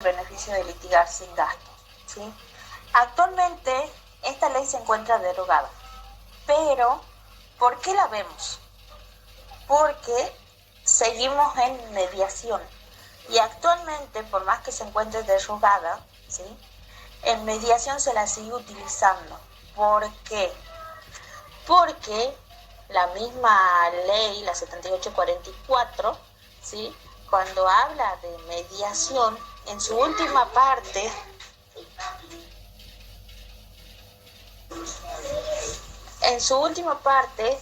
beneficio de litigar sin gastos, ¿sí? Actualmente esta ley se encuentra derogada, pero ¿por qué la vemos? Porque seguimos en mediación y actualmente, por más que se encuentre derogada, ¿sí?, en mediación se la sigue utilizando. ¿Por qué? Porque la misma ley, la 7844, ¿sí?, cuando habla de mediación, en su última parte,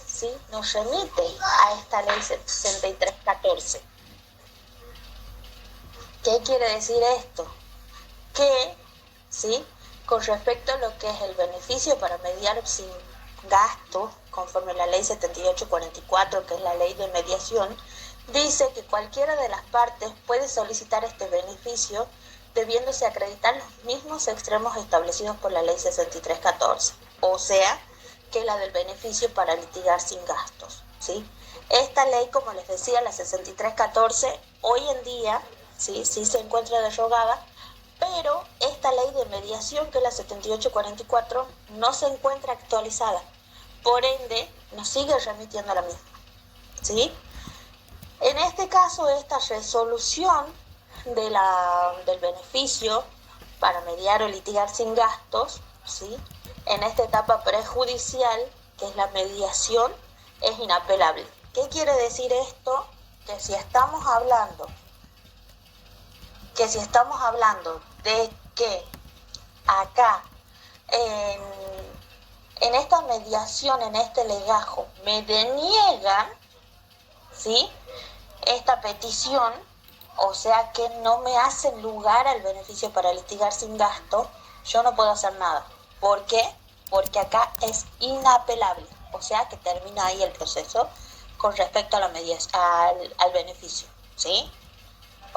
¿sí?, nos remite a esta ley 6314. ¿Qué quiere decir esto? Que, ¿sí?, con respecto a lo que es el beneficio para mediar sin gasto, conforme a la ley 7844, que es la ley de mediación, dice que cualquiera de las partes puede solicitar este beneficio debiéndose acreditar los mismos extremos establecidos por la ley 6314, o sea, que la del beneficio para litigar sin gastos, ¿sí? Esta ley, como les decía, la 6314, hoy en día, sí se encuentra derogada, pero esta ley de mediación, que es la 7844, no se encuentra actualizada. Por ende, nos sigue remitiendo a la misma, ¿sí? En este caso, esta resolución del beneficio para mediar o litigar sin gastos, ¿sí?, en esta etapa prejudicial, que es la mediación, es inapelable. ¿Qué quiere decir esto? Que si estamos hablando de que acá en esta mediación, en este legajo, me deniegan, ¿sí?, esta petición, o sea que no me hacen lugar al beneficio para litigar sin gasto, yo no puedo hacer nada. ¿Por qué? Porque acá es inapelable, o sea que termina ahí el proceso con respecto a la al beneficio, ¿sí?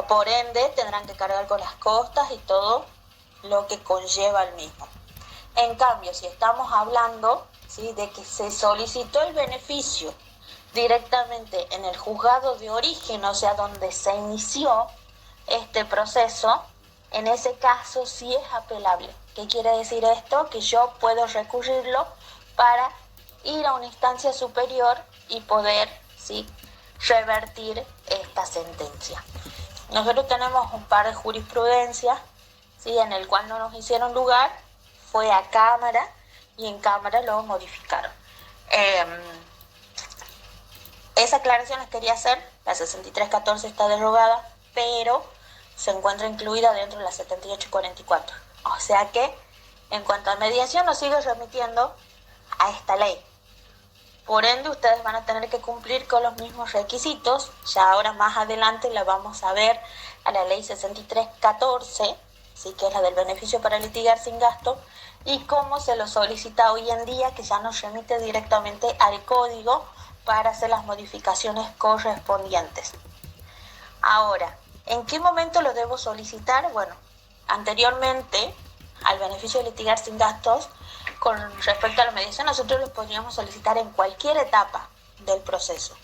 Por ende, tendrán que cargar con las costas y todo lo que conlleva el mismo. En cambio, si estamos hablando, ¿sí?, de que se solicitó el beneficio directamente en el juzgado de origen, o sea, donde se inició este proceso, en ese caso sí es apelable. ¿Qué quiere decir esto? Que yo puedo recurrirlo para ir a una instancia superior y poder, ¿sí?, revertir esta sentencia. Nosotros tenemos un par de jurisprudencias, ¿sí?, en el cual no nos hicieron lugar, fue a Cámara y en Cámara lo modificaron. Esa aclaración les quería hacer. La 6314 está derogada, pero se encuentra incluida dentro de la 7844. O sea que, en cuanto a mediación, nos sigue remitiendo a esta ley. Por ende, ustedes van a tener que cumplir con los mismos requisitos. Ya ahora más adelante la vamos a ver a la ley 6314, ¿sí?, que es la del beneficio para litigar sin gasto, y cómo se lo solicita hoy en día, que ya nos remite directamente al código para hacer las modificaciones correspondientes. Ahora, ¿en qué momento lo debo solicitar? Bueno, anteriormente, al beneficio de litigar sin gastos, con respecto a la mediación, nosotros lo podríamos solicitar en cualquier etapa del proceso.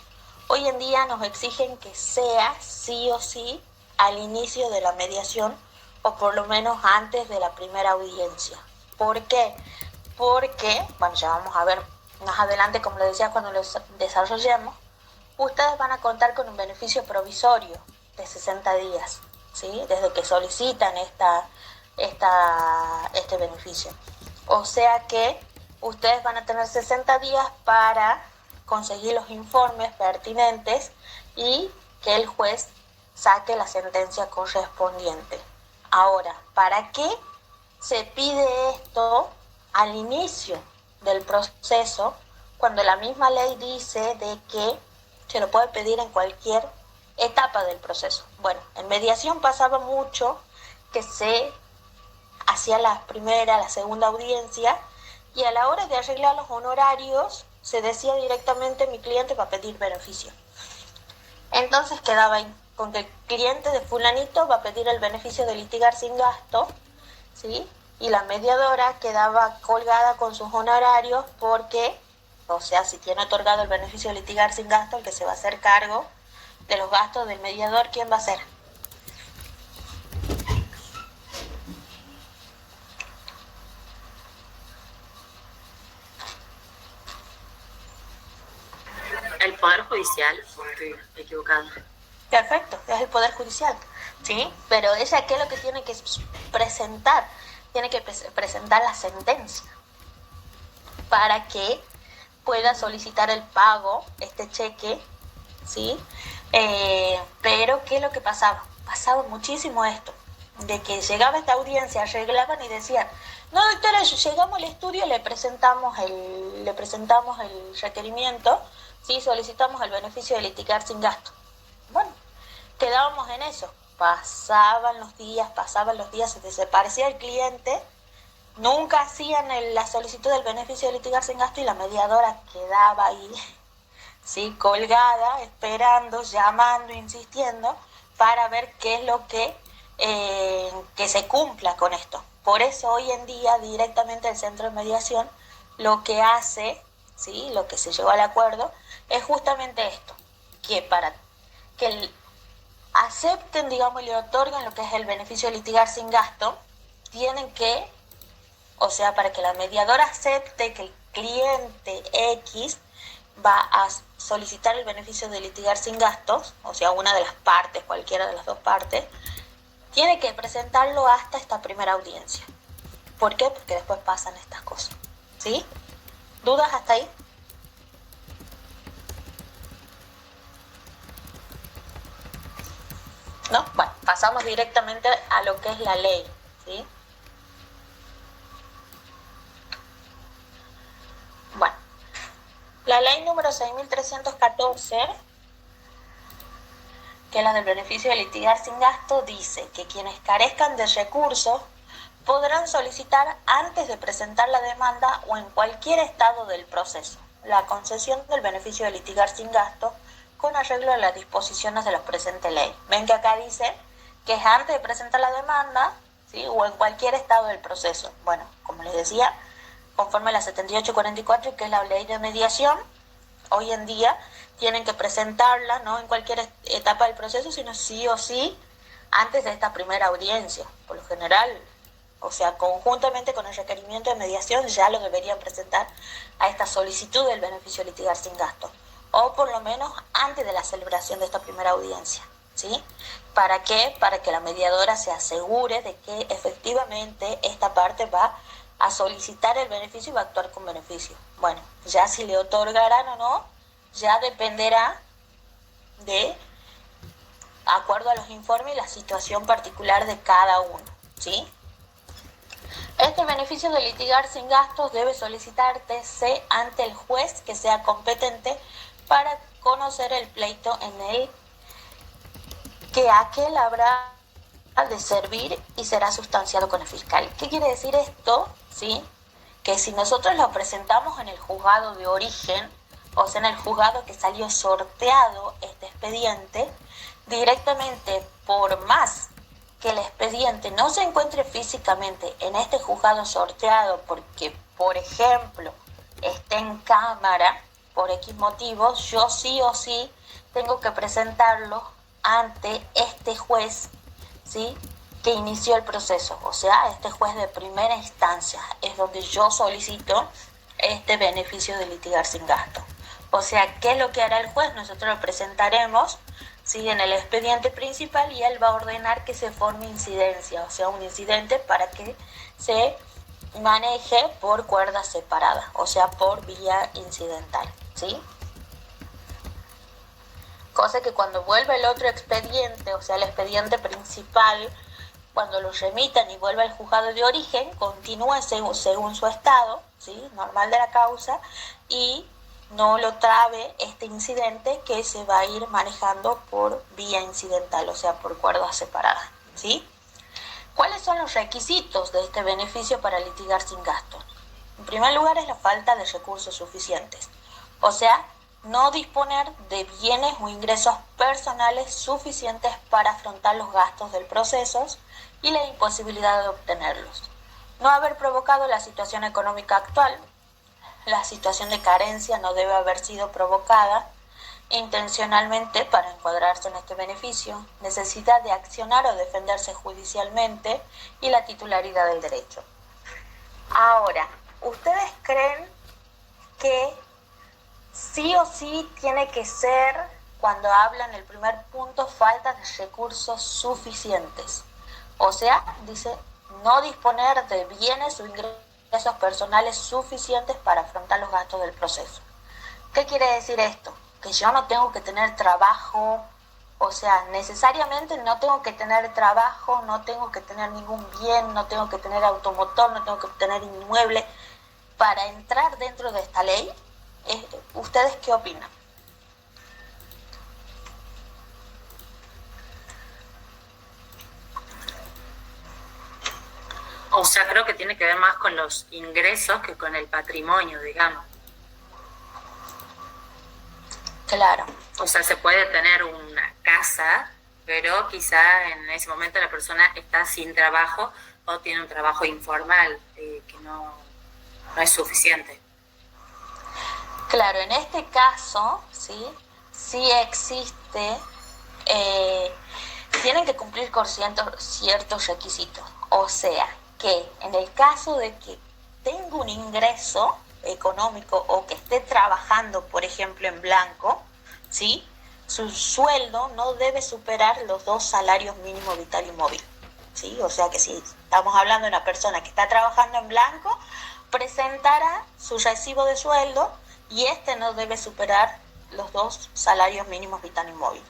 Hoy en día nos exigen que sea sí o sí al inicio de la mediación, o por lo menos antes de la primera audiencia. ¿Por qué? Porque, bueno, ya vamos a ver más adelante, como les decía, cuando lo desarrollemos, ustedes van a contar con un beneficio provisorio de 60 días, ¿sí?, desde que solicitan este beneficio. O sea que ustedes van a tener 60 días para conseguir los informes pertinentes y que el juez saque la sentencia correspondiente. Ahora, ¿para qué se pide esto al inicio del proceso, cuando la misma ley dice de que se lo puede pedir en cualquier etapa del proceso? Bueno, en mediación pasaba mucho que se hacía la primera, la segunda audiencia, y a la hora de arreglar los honorarios se decía directamente: mi cliente va a pedir beneficio. Entonces quedaba ahí con que el cliente de fulanito va a pedir el beneficio de litigar sin gasto, ¿sí?, y la mediadora quedaba colgada con sus honorarios porque, o sea, si tiene otorgado el beneficio de litigar sin gasto, el que se va a hacer cargo de los gastos del mediador, ¿quién va a ser? el Poder Judicial o estoy equivocada? Perfecto, es el Poder Judicial, ¿sí? Pero ella, ¿qué es lo que tiene que presentar? Tiene que presentar la sentencia para que pueda solicitar el pago, este cheque, ¿sí? Pero ¿qué es lo que pasaba? Pasaba muchísimo esto, de que llegaba esta audiencia, arreglaban y decían, no doctora, llegamos al estudio, le presentamos el requerimiento, ¿sí? Solicitamos el beneficio de litigar sin gasto. Bueno, quedábamos en eso, pasaban los días, se desaparecía el cliente, nunca hacían la solicitud del beneficio de litigar sin gasto y la mediadora quedaba ahí, ¿sí? Colgada, esperando, llamando, insistiendo para ver qué es lo que se cumpla con esto. Por eso hoy en día directamente el centro de mediación lo que hace, ¿sí? Lo que se llegó al acuerdo es justamente esto, que para que acepten, digamos, y le otorgan lo que es el beneficio de litigar sin gasto, tienen que, o sea, para que la mediadora acepte que el cliente X va a solicitar el beneficio de litigar sin gastos, o sea, una de las partes, cualquiera de las dos partes, tiene que presentarlo hasta esta primera audiencia. ¿Por qué? Porque después pasan estas cosas, ¿sí? ¿Dudas hasta ahí? ¿No? Bueno, pasamos directamente a lo que es la ley, ¿sí? Bueno, la ley número 6.314, que es la del beneficio de litigar sin gasto, dice que quienes carezcan de recursos podrán solicitar antes de presentar la demanda o en cualquier estado del proceso la concesión del beneficio de litigar sin gasto con arreglo a las disposiciones de la presente ley. Ven que acá dice que es antes de presentar la demanda, ¿sí? O en cualquier estado del proceso. Bueno, como les decía, conforme a la 7844, que es la ley de mediación, hoy en día tienen que presentarla no en cualquier etapa del proceso, sino sí o sí antes de esta primera audiencia. Por lo general, o sea, conjuntamente con el requerimiento de mediación ya lo deberían presentar a esta solicitud del beneficio de litigar sin gasto, o por lo menos antes de la celebración de esta primera audiencia, ¿sí? ¿Para qué? Para que la mediadora se asegure de que efectivamente esta parte va a solicitar el beneficio y va a actuar con beneficio. Bueno, ya si le otorgarán o no, ya dependerá de acuerdo a los informes y la situación particular de cada uno, ¿sí? Este beneficio de litigar sin gastos debe solicitarse ante el juez que sea competente para conocer el pleito en el que aquel habrá de servir y será sustanciado con el fiscal. ¿Qué quiere decir esto? ¿Sí? Que si nosotros lo presentamos en el juzgado de origen, o sea, en el juzgado que salió sorteado este expediente, directamente, por más que el expediente no se encuentre físicamente en este juzgado sorteado porque, por ejemplo, esté en cámara por X motivos, yo sí o sí tengo que presentarlo ante este juez, ¿sí? Que inició el proceso, o sea, este juez de primera instancia es donde yo solicito este beneficio de litigar sin gasto. O sea, ¿qué es lo que hará el juez? Nosotros lo presentaremos, ¿sí? En el expediente principal y él va a ordenar que se forme incidencia, o sea, un incidente para que se maneje por cuerda separada, o sea, por vía incidental, ¿sí? Cosa que cuando vuelve el otro expediente, o sea, el expediente principal, cuando lo remitan y vuelva al juzgado de origen, continúa según su estado, ¿sí? Normal de la causa, y no lo trabe este incidente que se va a ir manejando por vía incidental, o sea, por cuerdas separadas, ¿sí? ¿Cuáles son los requisitos de este beneficio para litigar sin gastos? En primer lugar es la falta de recursos suficientes, o sea, no disponer de bienes o ingresos personales suficientes para afrontar los gastos del proceso y la imposibilidad de obtenerlos. No haber provocado la situación económica actual. La situación de carencia no debe haber sido provocada intencionalmente para encuadrarse en este beneficio. Necesidad de accionar o defenderse judicialmente y la titularidad del derecho. Ahora, ¿ustedes creen que sí o sí tiene que ser, cuando hablan el primer punto, falta de recursos suficientes. O sea, dice, no disponer de bienes o ingresos personales suficientes para afrontar los gastos del proceso. ¿Qué quiere decir esto? Que yo no tengo que tener trabajo, o sea, necesariamente no tengo que tener trabajo, no tengo que tener ningún bien, no tengo que tener automotor, no tengo que tener inmueble para entrar dentro de esta ley. ¿Ustedes qué opinan? O sea, creo que tiene que ver más con los ingresos que con el patrimonio, digamos. Claro. O sea, se puede tener una casa, pero quizá en ese momento la persona está sin trabajo o tiene un trabajo informal que no es suficiente. Claro, en este caso, sí existe, tienen que cumplir con ciertos requisitos. O sea, que en el caso de que tenga un ingreso económico o que esté trabajando, por ejemplo, en blanco, ¿sí? Su sueldo no debe superar los 2 salarios mínimos vital y móvil, ¿sí? O sea que si estamos hablando de una persona que está trabajando en blanco, presentará su recibo de sueldo y este no debe superar los 2 salarios mínimos vital y móvil.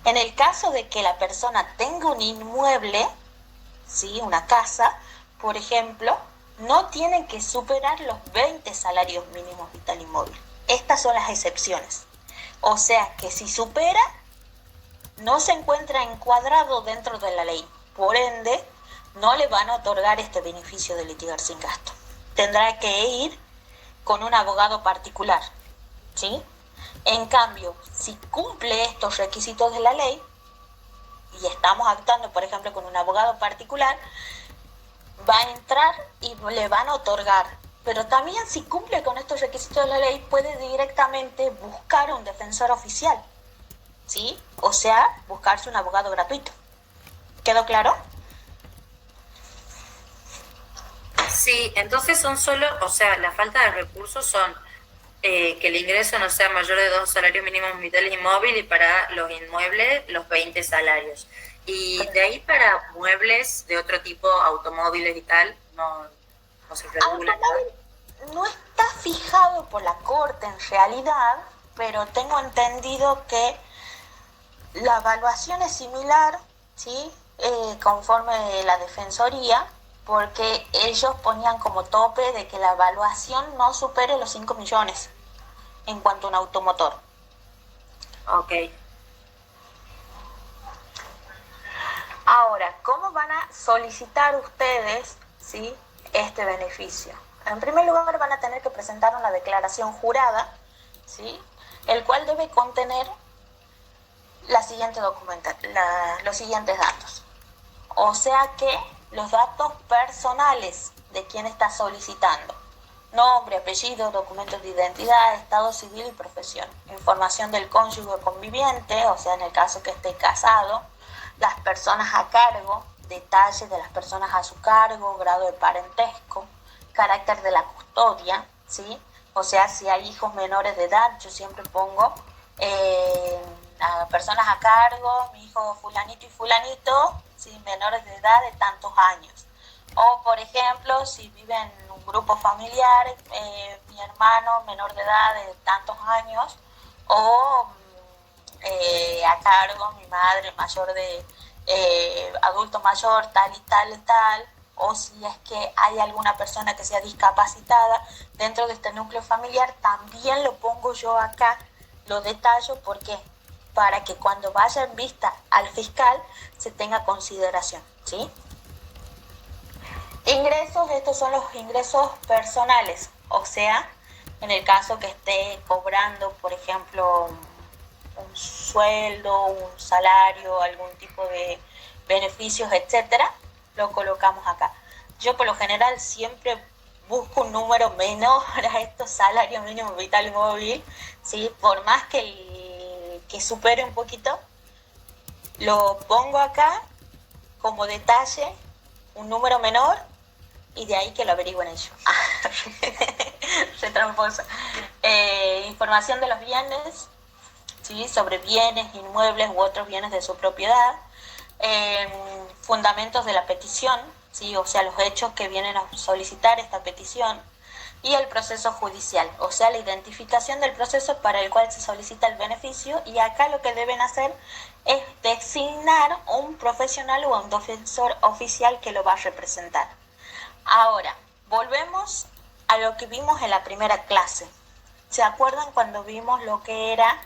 En el caso de que la persona tenga un inmueble, ¿sí? Una casa, por ejemplo, no tienen que superar los 20 salarios mínimos vital y móvil. Estas son las excepciones. O sea que si supera, no se encuentra encuadrado dentro de la ley. Por ende, no le van a otorgar este beneficio de litigar sin gasto. Tendrá que ir con un abogado particular, ¿sí? En cambio, si cumple estos requisitos de la ley y estamos actuando, por ejemplo, con un abogado particular, va a entrar y le van a otorgar. Pero también si cumple con estos requisitos de la ley, puede directamente buscar un defensor oficial, ¿sí? O sea, buscarse un abogado gratuito. ¿Quedó claro? Sí, entonces son solo, o sea, la falta de recursos son que el ingreso no sea mayor de 2 salarios mínimos vitales y móvil, y para los inmuebles los 20 salarios. Y de ahí para muebles de otro tipo, automóviles y tal, no se regula nada. No está fijado por la Corte en realidad, pero tengo entendido que la evaluación es similar, ¿sí? Conforme la Defensoría, porque ellos ponían como tope de que la evaluación no supere los 5 millones en cuanto a un automotor. Ok. Ahora, ¿cómo van a solicitar ustedes, ¿sí?, este beneficio? En primer lugar, van a tener que presentar una declaración jurada, ¿sí?, el cual debe contener los siguientes datos. O sea que los datos personales de quien está solicitando: nombre, apellido, documentos de identidad, estado civil y profesión, información del cónyuge conviviente, o sea, en el caso que esté casado, las personas a cargo, detalles de las personas a su cargo, grado de parentesco, carácter de la custodia, ¿sí? O sea, si hay hijos menores de edad, yo siempre pongo a personas a cargo, mi hijo fulanito y fulanito, ¿sí?, menores de edad de tantos años. O, por ejemplo, si vive en un grupo familiar, mi hermano menor de edad de tantos años, o a cargo mi madre mayor de adulto mayor, tal y tal y tal. O si es que hay alguna persona que sea discapacitada dentro de este núcleo familiar, también lo pongo yo acá, lo detallo. ¿Por qué? Para que cuando vaya en vista al fiscal se tenga consideración, ¿sí? Ingresos, estos son los ingresos personales, o sea, en el caso que esté cobrando, por ejemplo, un sueldo, un salario, algún tipo de beneficios, etcétera, lo colocamos acá. Yo por lo general siempre busco un número menor a estos salarios mínimos vital y móvil, ¿sí? Por más que supere un poquito, lo pongo acá como detalle, un número menor, y de ahí que lo averigüen ellos. Se tramposa. información de los bienes, ¿sí? Sobre bienes, inmuebles u otros bienes de su propiedad, fundamentos de la petición, ¿sí? O sea, los hechos que vienen a solicitar esta petición, y el proceso judicial, o sea, la identificación del proceso para el cual se solicita el beneficio, y acá lo que deben hacer es designar un profesional o un defensor oficial que lo va a representar. Ahora, volvemos a lo que vimos en la primera clase. ¿Se acuerdan cuando vimos lo que era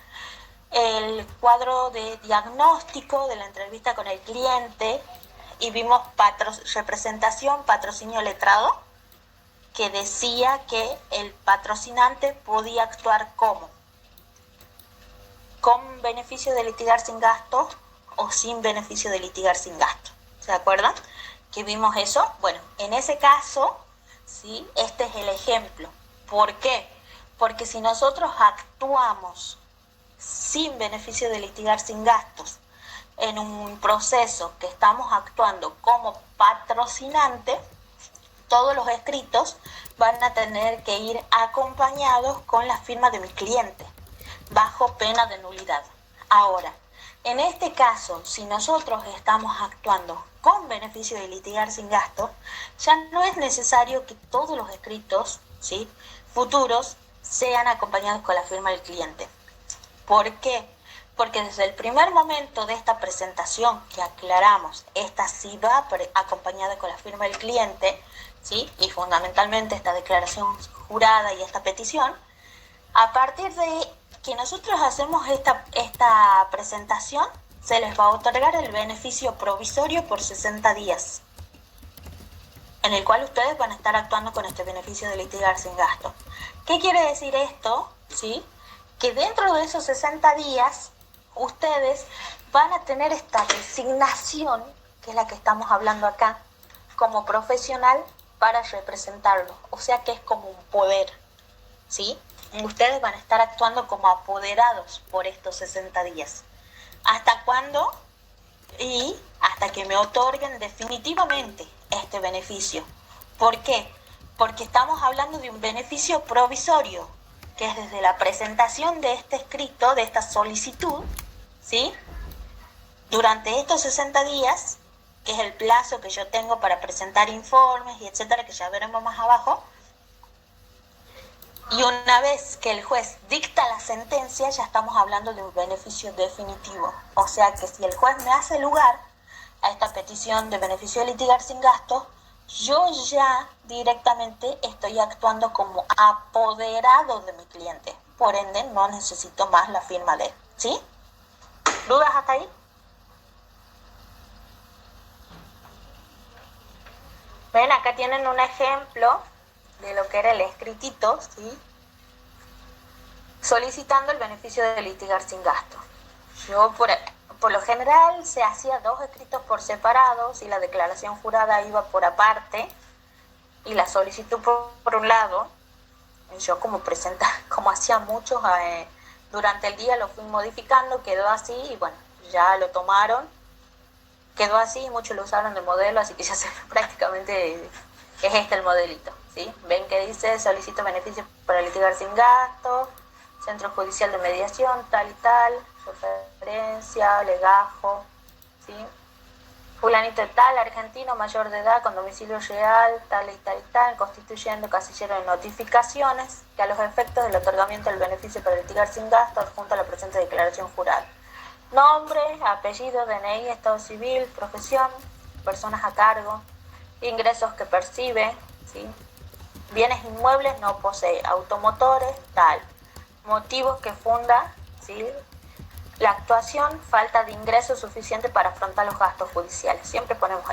el cuadro de diagnóstico de la entrevista con el cliente y vimos representación, patrocinio letrado? Que decía que el patrocinante podía actuar como con beneficio de litigar sin gasto o sin beneficio de litigar sin gasto. ¿Se acuerdan que vimos eso? Bueno, en ese caso, ¿sí? Este es el ejemplo. ¿Por qué? Porque si nosotros actuamos sin beneficio de litigar sin gastos en un proceso que estamos actuando como patrocinante, todos los escritos van a tener que ir acompañados con la firma de mi cliente, bajo pena de nulidad. Ahora, en este caso, si nosotros estamos actuando con beneficio de litigar sin gasto, ya no es necesario que todos los escritos, ¿sí?, futuros sean acompañados con la firma del cliente. ¿Por qué? Porque desde el primer momento de esta presentación que aclaramos, esta sí va acompañada con la firma del cliente, ¿sí? Y fundamentalmente esta declaración jurada y esta petición, a partir de que nosotros hacemos esta presentación, se les va a otorgar el beneficio provisorio por 60 días, en el cual ustedes van a estar actuando con este beneficio de litigar sin gasto. ¿Qué quiere decir esto? ¿Sí? Que dentro de esos 60 días, ustedes van a tener esta designación, que es la que estamos hablando acá, como profesional para representarlo. O sea que es como un poder, ¿sí? Ustedes van a estar actuando como apoderados por estos 60 días. ¿Hasta cuándo? Y hasta que me otorguen definitivamente este beneficio. ¿Por qué? Porque estamos hablando de un beneficio provisorio, que es desde la presentación de este escrito, de esta solicitud, ¿sí? Durante estos 60 días, que es el plazo que yo tengo para presentar informes y etcétera, que ya veremos más abajo, y una vez que el juez dicta la sentencia, ya estamos hablando de un beneficio definitivo. O sea que si el juez me hace lugar a esta petición de beneficio de litigar sin gastos, yo ya directamente estoy actuando como apoderado de mi cliente. Por ende, no necesito más la firma de él. ¿Sí? ¿Dudas hasta ahí? Ven, acá tienen un ejemplo de lo que era el escritito, ¿sí? Solicitando el beneficio de litigar sin gasto. Yo, por lo general, se hacía 2 escritos por separado, y la declaración jurada iba por aparte, y la solicitud por un lado. Yo como hacía muchos, durante el día lo fui modificando, quedó así, y bueno, ya lo tomaron, quedó así, y muchos lo usaron de modelo, así que ya sé prácticamente es este el modelito, ¿sí? Ven que dice, solicito beneficios para litigar sin gasto, Centro Judicial de Mediación, tal y tal, referencia, legajo, ¿sí? Fulanito de tal, argentino, mayor de edad, con domicilio real, tal y tal y tal, constituyendo casillero de notificaciones, que a los efectos del otorgamiento del beneficio para litigar sin gasto, adjunto a la presente declaración jurada. Nombre, apellido, DNI, estado civil, profesión, personas a cargo, ingresos que percibe, ¿sí? Bienes inmuebles no posee, automotores, tal. Motivos que funda, ¿sí? La actuación, falta de ingresos suficiente para afrontar los gastos judiciales. Siempre ponemos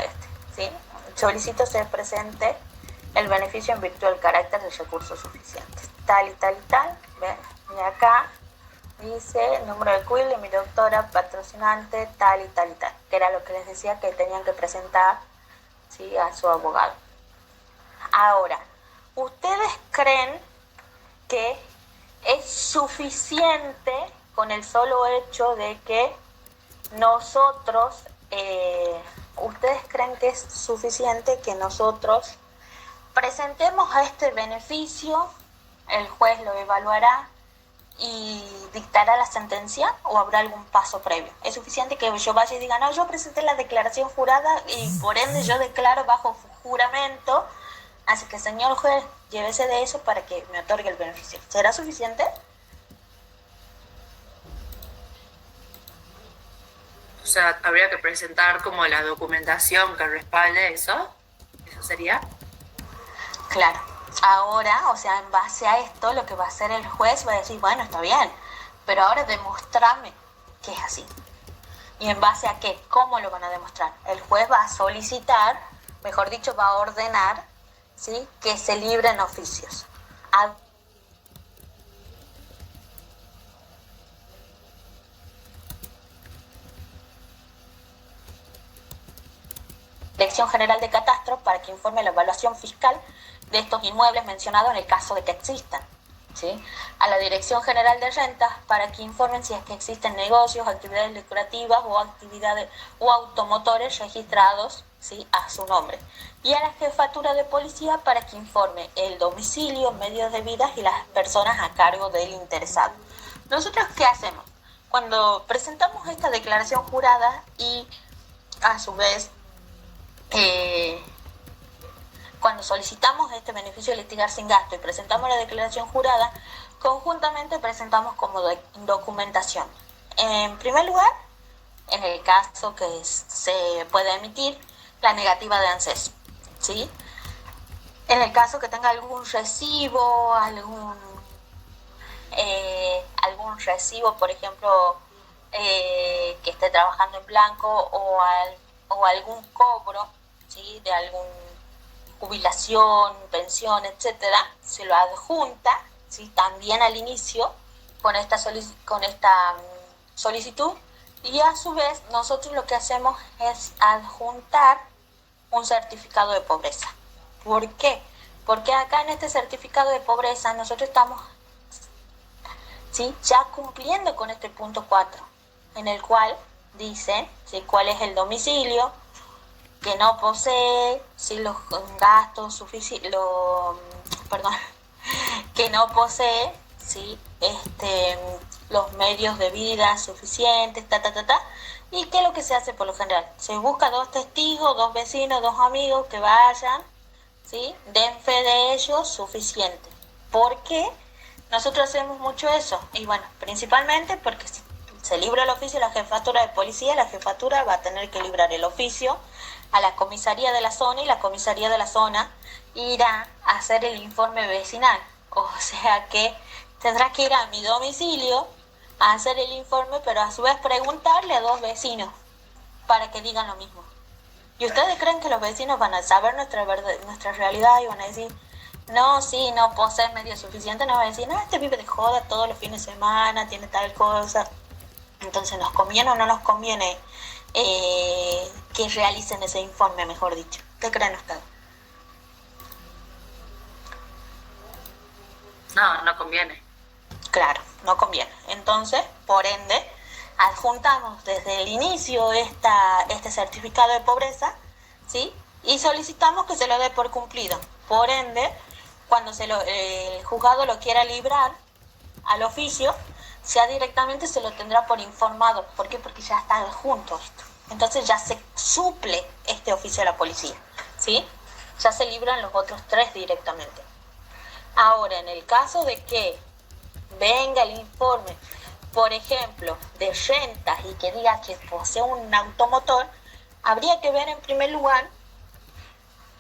¿sí? Solicito se presente el beneficio en virtud del carácter de recursos suficientes. Tal y tal y tal. ¿Ven? Y acá dice número de CUIL de mi doctora, patrocinante, tal y tal y tal. Que era lo que les decía que tenían que presentar, ¿sí? A su abogado. Ahora, ¿ustedes creen que es suficiente con el solo hecho de que nosotros, ustedes creen que es suficiente que nosotros presentemos a este beneficio, el juez lo evaluará y dictará la sentencia o habrá algún paso previo. Es suficiente que yo vaya y diga, no, yo presenté la declaración jurada y por ende yo declaro bajo juramento, así que señor juez, llévese de eso para que me otorgue el beneficio. ¿Será suficiente? O sea, habría que presentar como la documentación que respalde eso. ¿Eso sería? Claro. Ahora, o sea, en base a esto, lo que va a hacer el juez va a decir, bueno, está bien, pero ahora demostrame que es así. ¿Y en base a qué? ¿Cómo lo van a demostrar? El juez va a solicitar, mejor dicho, va a ordenar, ¿sí?, que se libren oficios. Dirección General de Catastro para que informe la evaluación fiscal de estos inmuebles mencionados en el caso de que existan. ¿Sí? A la Dirección General de Rentas para que informen si es que existen negocios, actividades lucrativas o actividades o automotores registrados, ¿sí?, a su nombre. Y a la Jefatura de Policía para que informe el domicilio, medios de vida y las personas a cargo del interesado. ¿Nosotros qué hacemos? Cuando presentamos esta declaración jurada y a su vez cuando solicitamos este beneficio de litigar sin gasto y presentamos la declaración jurada, conjuntamente presentamos como documentación. En primer lugar, en el caso que se pueda emitir, la negativa de ANSES, ¿sí? En el caso que tenga algún recibo, algún recibo, por ejemplo, que esté trabajando en blanco o algún cobro, ¿sí?, de alguna jubilación, pensión, etcétera, se lo adjunta, ¿sí?, también al inicio con esta solicitud, y a su vez nosotros lo que hacemos es adjuntar un certificado de pobreza. ¿Por qué? Porque acá en este certificado de pobreza nosotros estamos, ¿sí?, ya cumpliendo con este punto 4, en el cual dice, ¿sí?, cuál es el domicilio, que no posee, ¿sí?, los gastos suficientes, que no posee, ¿sí?, los medios de vida suficientes, y que es lo que se hace por lo general. Se busca 2 testigos, 2 vecinos, 2 amigos que vayan, ¿sí?, den fe de ellos suficiente. ¿Por qué nosotros hacemos mucho eso? Y bueno, principalmente porque si se libra el oficio a la Jefatura de Policía, la Jefatura va a tener que librar el oficio a la comisaría de la zona y la comisaría de la zona irá a hacer el informe vecinal. O sea que tendrá que ir a mi domicilio a hacer el informe, pero a su vez preguntarle a 2 vecinos para que digan lo mismo. ¿Y ustedes creen que los vecinos van a saber nuestra realidad y van a decir, no, sí, no posee medios suficientes? No van a decir, no, este vive de joda todos los fines de semana, tiene tal cosa. Entonces, ¿nos conviene o no nos conviene que realicen ese informe, mejor dicho? ¿Qué creen ustedes? No, no conviene. Claro, no conviene. Entonces, por ende, adjuntamos desde el inicio este certificado de pobreza, ¿sí?, y solicitamos que se lo dé por cumplido. Por ende, cuando el juzgado lo quiera librar al oficio, ya directamente se lo tendrá por informado. ¿Por qué? Porque ya está adjunto esto. Entonces ya se suple este oficio a la policía, ¿sí? Ya se libran los otros 3 directamente. Ahora, en el caso de que venga el informe, por ejemplo, de rentas y que diga que posee un automotor, habría que ver en primer lugar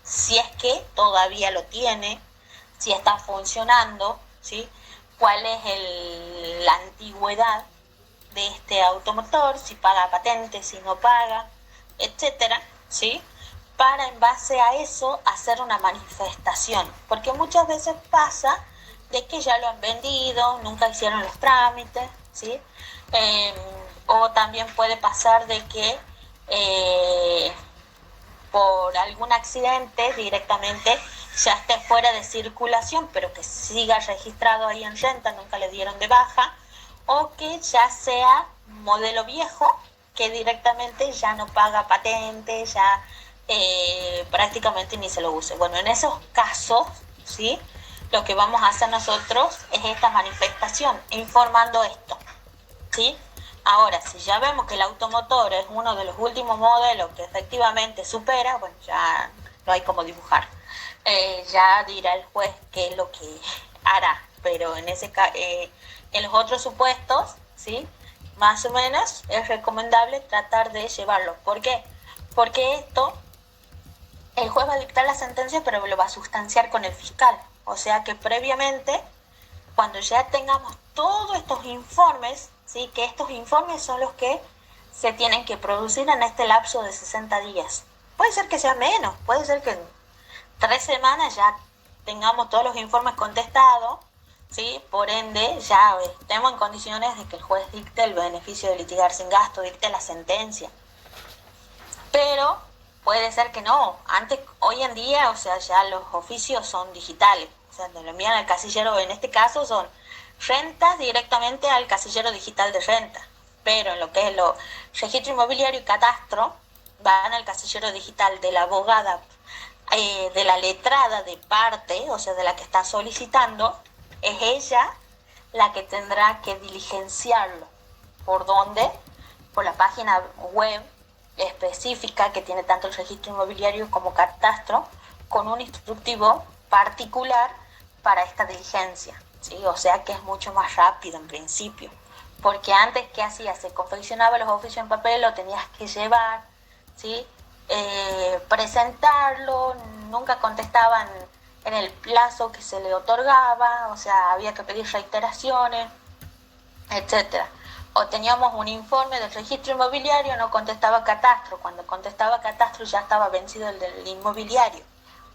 si es que todavía lo tiene, si está funcionando, ¿sí?, cuál es la antigüedad de este automotor, si paga patente, si no paga, etcétera, ¿sí?, para en base a eso hacer una manifestación, porque muchas veces pasa de que ya lo han vendido, nunca hicieron los trámites, ¿sí?, o también puede pasar de que por algún accidente directamente ya esté fuera de circulación, pero que siga registrado ahí en renta, nunca le dieron de baja, o que ya sea modelo viejo, que directamente ya no paga patente, ya prácticamente ni se lo use. Bueno, en esos casos, ¿sí?, lo que vamos a hacer nosotros es esta manifestación, informando esto, ¿sí? Ahora, si ya vemos que el automotor es uno de los últimos modelos que efectivamente supera, bueno, ya no hay como dibujar. Ya dirá el juez qué es lo que hará, pero en los otros supuestos, ¿sí? Más o menos es recomendable tratar de llevarlo. ¿Por qué? Porque esto, el juez va a dictar la sentencia, pero lo va a sustanciar con el fiscal. O sea que previamente, cuando ya tengamos todos estos informes, ¿sí? Que estos informes son los que se tienen que producir en este lapso de 60 días. Puede ser que sea menos, puede ser que en 3 semanas ya tengamos todos los informes contestados, ¿sí? Por ende, ya estemos en condiciones de que el juez dicte el beneficio de litigar sin gasto, dicte la sentencia. Pero puede ser que no. Hoy en día, o sea, ya los oficios son digitales. O sea, te lo envían al casillero, en este caso son rentas directamente al casillero digital de renta. Pero en lo que es lo registro inmobiliario y catastro, van al casillero digital de la abogada, de la letrada de parte, o sea, de la que está solicitando, es ella la que tendrá que diligenciarlo. ¿Por dónde? Por la página web específica que tiene tanto el registro inmobiliario como catastro, con un instructivo particular para esta diligencia, ¿sí? O sea que es mucho más rápido en principio, porque antes, ¿qué hacía? Se confeccionaba los oficios en papel, lo tenías que llevar, ¿sí? Presentarlo, nunca contestaban en el plazo que se le otorgaba, o sea, había que pedir reiteraciones, etcétera. O teníamos un informe del registro inmobiliario, no contestaba catastro. Cuando contestaba catastro ya estaba vencido el del inmobiliario.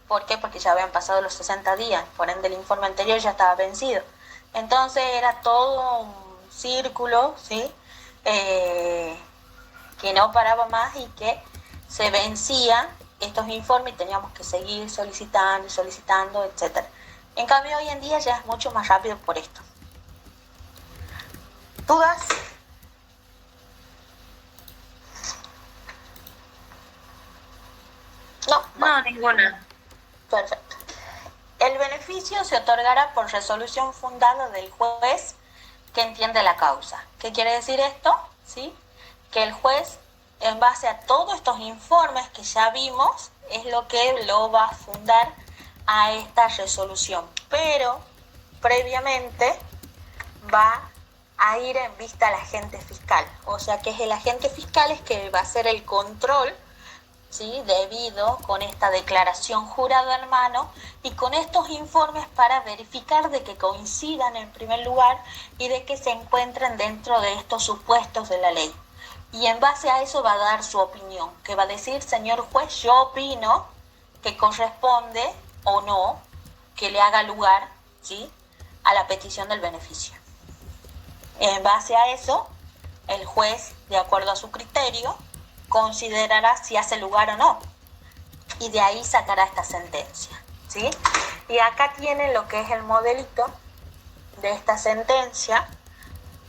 ¿Por qué? Porque ya habían pasado los 60 días, por ende el informe anterior ya estaba vencido. Entonces era todo un círculo, ¿sí? Que no paraba más y que se vencían estos informes y teníamos que seguir solicitando, etcétera. En cambio, hoy en día ya es mucho más rápido por esto. ¿Dudas? No, No, ninguna. Perfecto. El beneficio se otorgará por resolución fundada del juez que entiende la causa. ¿Qué quiere decir esto? ¿Sí? Que el juez, en base a todos estos informes que ya vimos, es lo que lo va a fundar a esta resolución. Pero, previamente, va a ir en vista al agente fiscal. O sea que es el agente fiscal es que va a hacer el control, ¿sí? Debido con esta declaración jurada en mano y con estos informes para verificar de que coincidan en primer lugar y de que se encuentren dentro de estos supuestos de la ley. Y en base a eso va a dar su opinión, que va a decir, señor juez, yo opino que corresponde o no que le haga lugar, ¿sí?, a la petición del beneficio. En base a eso, el juez, de acuerdo a su criterio, considerará si hace lugar o no. Y de ahí sacará esta sentencia, ¿sí? Y acá tienen lo que es el modelito de esta sentencia,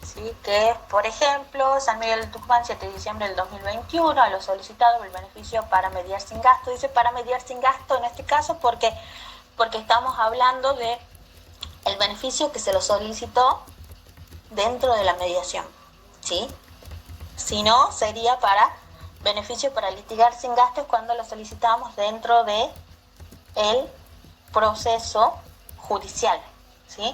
¿sí? Que es, por ejemplo, San Miguel de Tucumán, 7 de diciembre del 2021, a lo solicitado el beneficio para mediar sin gasto. Dice para mediar sin gasto en este caso porque estamos hablando de el beneficio que se lo solicitó dentro de la mediación, ¿sí? Si no, sería para beneficio para litigar sin gastos cuando lo solicitamos dentro de el proceso judicial, ¿sí?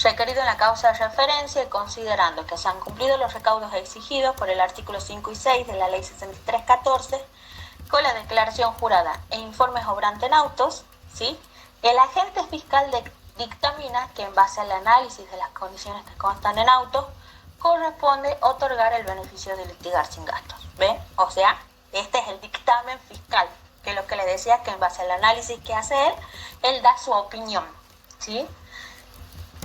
Requerido en la causa de referencia y considerando que se han cumplido los recaudos exigidos por el artículo 5 y 6 de la ley 6314 con la declaración jurada e informes obrantes en autos, ¿sí? El agente fiscal dictamina que en base al análisis de las condiciones que constan en autos corresponde otorgar el beneficio de litigar sin gastos. ¿Ven? O sea, este es el dictamen fiscal, que es lo que le decía, que en base al análisis que hace él da su opinión, ¿sí?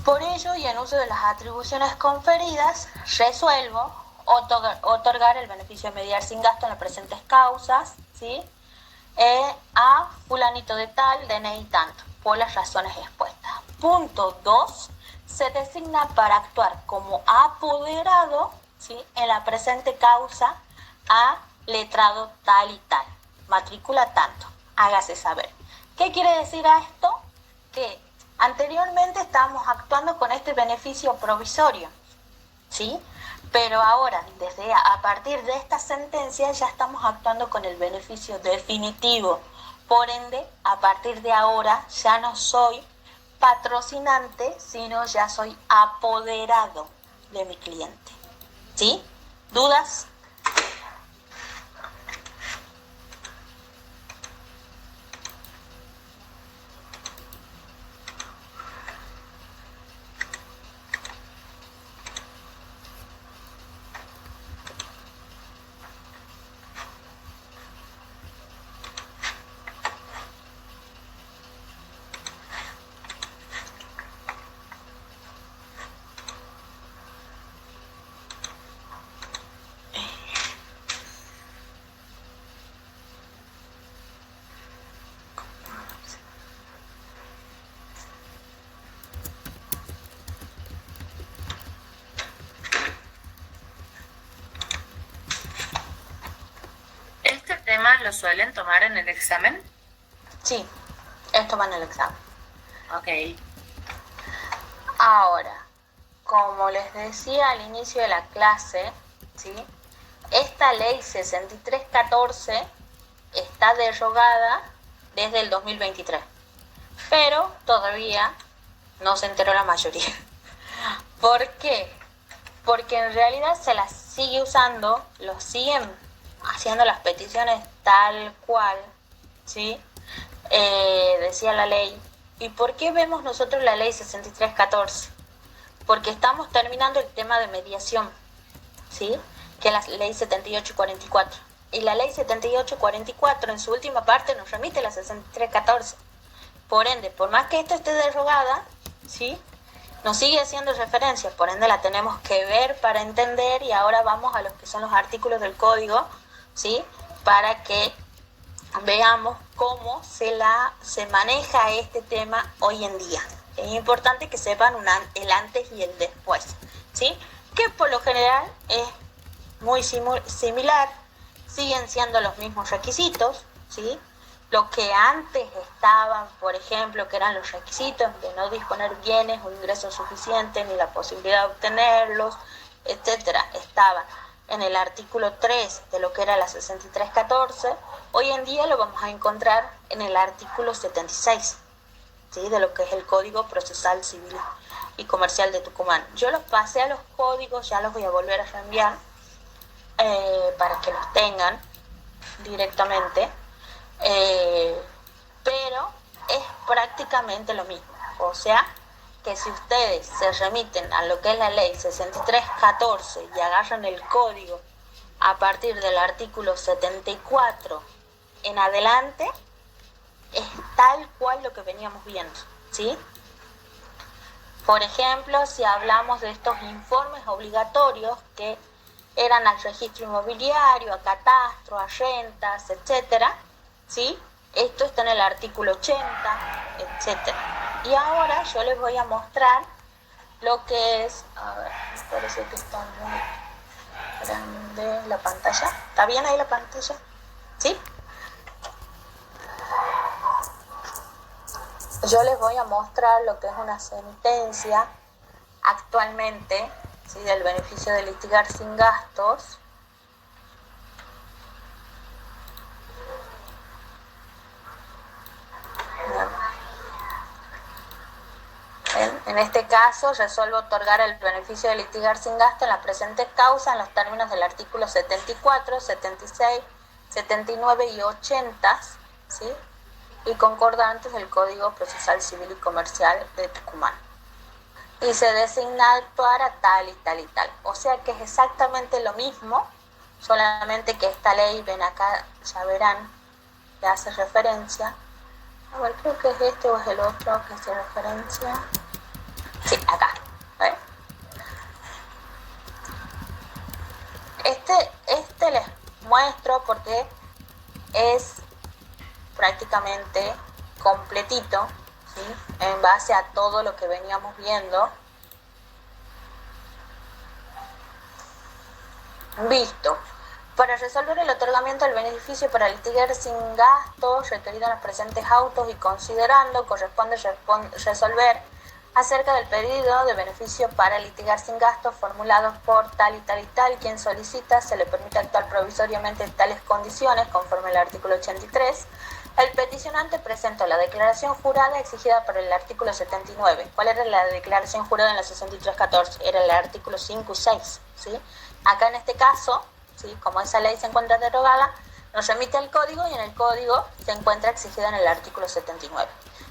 Por ello, y en uso de las atribuciones conferidas, resuelvo otorgar el beneficio de mediar sin gasto en las presentes causas, ¿sí? A fulanito de tal, DNI tanto, por las razones expuestas. Punto 2. Se designa para actuar como apoderado, ¿sí?, en la presente causa a letrado tal y tal, matrícula tanto, hágase saber. ¿Qué quiere decir a esto? Que Anteriormente estábamos actuando con este beneficio provisorio, ¿sí? Pero ahora, a partir de esta sentencia, ya estamos actuando con el beneficio definitivo. Por ende, a partir de ahora ya no soy patrocinante, sino ya soy apoderado de mi cliente. ¿Sí? ¿Dudas? ¿Este tema lo suelen tomar en el examen? Sí, esto va en el examen. Ok. Ahora, como les decía al inicio de la clase, ¿sí? Esta ley 6314 está derogada desde el 2023, pero todavía no se enteró la mayoría. ¿Por qué? Porque en realidad se la sigue usando, lo siguen haciendo las peticiones tal cual, ¿sí? Decía la ley. ¿Y por qué vemos nosotros la ley 6314? Porque estamos terminando el tema de mediación, ¿sí? Que es la ley 7844. Y la ley 7844 en su última parte nos remite a la 6314. Por ende, por más que esto esté derogada, ¿sí? Nos sigue haciendo referencia, por ende la tenemos que ver para entender, y ahora vamos a los que son los artículos del código, ¿sí? Para que veamos cómo se maneja este tema hoy en día. Es importante que sepan el antes y el después, ¿sí? Que por lo general es muy similar, siguen siendo los mismos requisitos, ¿sí? Lo que antes estaban, por ejemplo, que eran los requisitos de no disponer bienes o ingresos suficientes, ni la posibilidad de obtenerlos, etcétera, estaban en el artículo 3 de lo que era la 6314, hoy en día lo vamos a encontrar en el artículo 76, ¿sí? De lo que es el Código Procesal Civil y Comercial de Tucumán. Yo los pasé a los códigos, ya los voy a volver a reenviar para que los tengan directamente, pero es prácticamente lo mismo. O sea, que si ustedes se remiten a lo que es la ley 6314 y agarran el código a partir del artículo 74 en adelante, es tal cual lo que veníamos viendo, ¿sí? Por ejemplo, si hablamos de estos informes obligatorios que eran al registro inmobiliario, a catastro, a rentas, etcétera, ¿sí? Esto está en el artículo 80, etcétera. Y ahora yo les voy a mostrar lo que es, a ver, me parece que está muy grande la pantalla. ¿Está bien ahí la pantalla? ¿Sí? Yo les voy a mostrar lo que es una sentencia actualmente, ¿sí? Del beneficio de litigar sin gastos. En este caso, resuelvo otorgar el beneficio de litigar sin gasto en la presente causa en los términos del artículo 74, 76, 79 y 80, ¿sí? Y concordantes del Código Procesal Civil y Comercial de Tucumán. Y se designa actuar a tal y tal y tal. O sea que es exactamente lo mismo, solamente que esta ley, ven acá, ya verán, que hace referencia. A ver, creo que es este o es el otro que hace referencia. Sí, acá. ¿Ven? Este les muestro porque es prácticamente completito, ¿sí? En base a todo lo que veníamos viendo. Visto. Para resolver el otorgamiento del beneficio para litigar sin gastos requerido en los presentes autos y considerando, corresponde resolver acerca del pedido de beneficio para litigar sin gastos formulados por tal y tal y tal. Quien solicita se le permite actuar provisoriamente en tales condiciones conforme al artículo 83. El peticionante presenta la declaración jurada exigida por el artículo 79. ¿Cuál era la declaración jurada en la 6314? Era el artículo 5 y 6. ¿Sí? Acá en este caso, ¿sí?, como esa ley se encuentra derogada, nos remite al código y en el código se encuentra exigida en el artículo 79.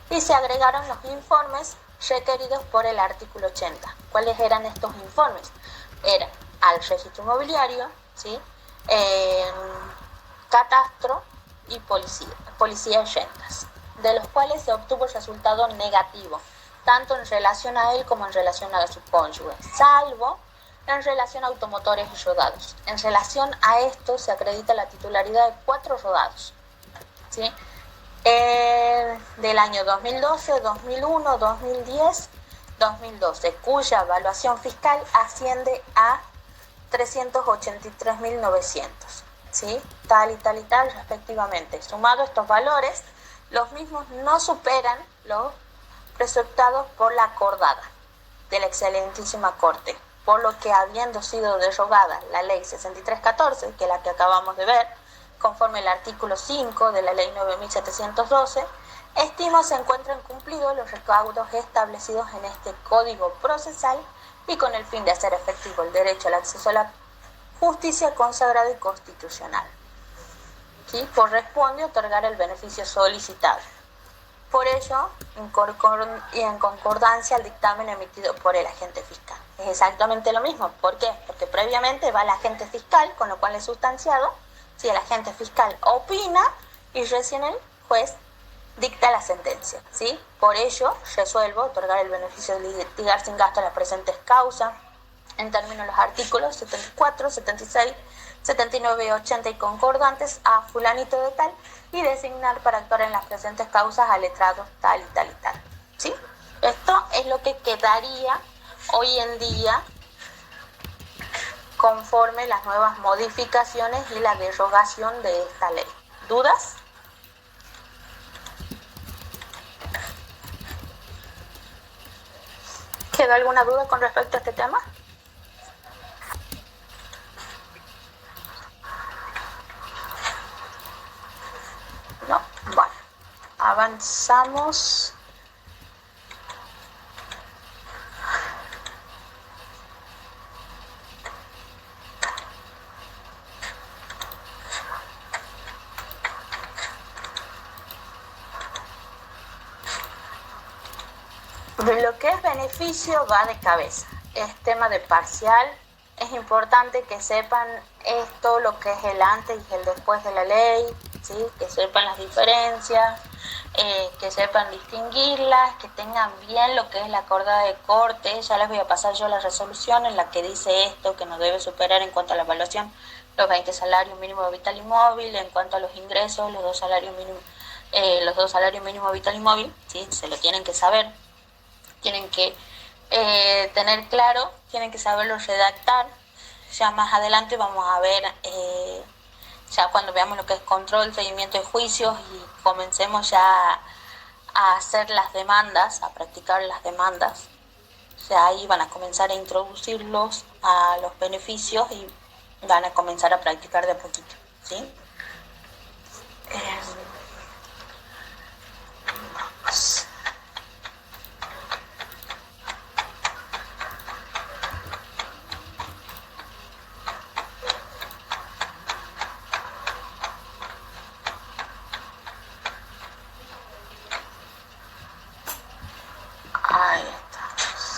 Y se agregaron los informes requeridos por el artículo 80. ¿Cuáles eran estos informes? Eran al registro inmobiliario, ¿sí?, catastro y policía de rentas, de los cuales se obtuvo el resultado negativo, tanto en relación a él como en relación a su cónyuge, salvo en relación a automotores y rodados. En relación a esto se acredita la titularidad de 4 rodados, ¿sí?, del año 2012, 2001, 2010, 2012, cuya evaluación fiscal asciende a 383.900, ¿sí?, tal y tal y tal respectivamente. Sumado estos valores, los mismos no superan los preceptados por la acordada de la excelentísima Corte, por lo que, habiendo sido derogada la ley 6314, que es la que acabamos de ver, conforme al artículo 5 de la ley 9.712, estimo se encuentran cumplidos los recaudos establecidos en este Código Procesal y con el fin de hacer efectivo el derecho al acceso a la justicia consagrada y constitucional, ¿sí?, corresponde otorgar el beneficio solicitado. Por ello, y en concordancia al dictamen emitido por el agente fiscal. Es exactamente lo mismo. ¿Por qué? Porque previamente va el agente fiscal, con lo cual es sustanciado. Si el agente fiscal opina y recién el juez dicta la sentencia, ¿sí? Por ello, resuelvo otorgar el beneficio de litigar sin gasto en las presentes causas, en términos de los artículos 74, 76, 79 y 80 y concordantes a fulanito de tal, y designar para actuar en las presentes causas a letrados tal y tal y tal, ¿sí? Esto es lo que quedaría hoy en día conforme las nuevas modificaciones y la derogación de esta ley. ¿Dudas? ¿Quedó alguna duda con respecto a este tema? No, bueno, avanzamos. Lo que es beneficio va de cabeza, es tema de parcial. Es importante que sepan esto, lo que es el antes y el después de la ley, ¿sí?, que sepan las diferencias, que sepan distinguirlas, que tengan bien lo que es la acordada de corte. Ya les voy a pasar yo la resolución en la que dice esto, que no debe superar en cuanto a la evaluación los 20 salarios mínimos vital y móvil. En cuanto a los ingresos, los dos salarios mínimos vital y móvil, ¿sí?, se lo tienen que saber. Tienen que tener claro, tienen que saberlo redactar. Ya más adelante vamos a ver, ya cuando veamos lo que es control, seguimiento de juicios y comencemos ya a hacer las demandas, a practicar las demandas. O sea, ahí van a comenzar a introducirlos a los beneficios y van a comenzar a practicar de a poquito, ¿sí? Ahí estamos.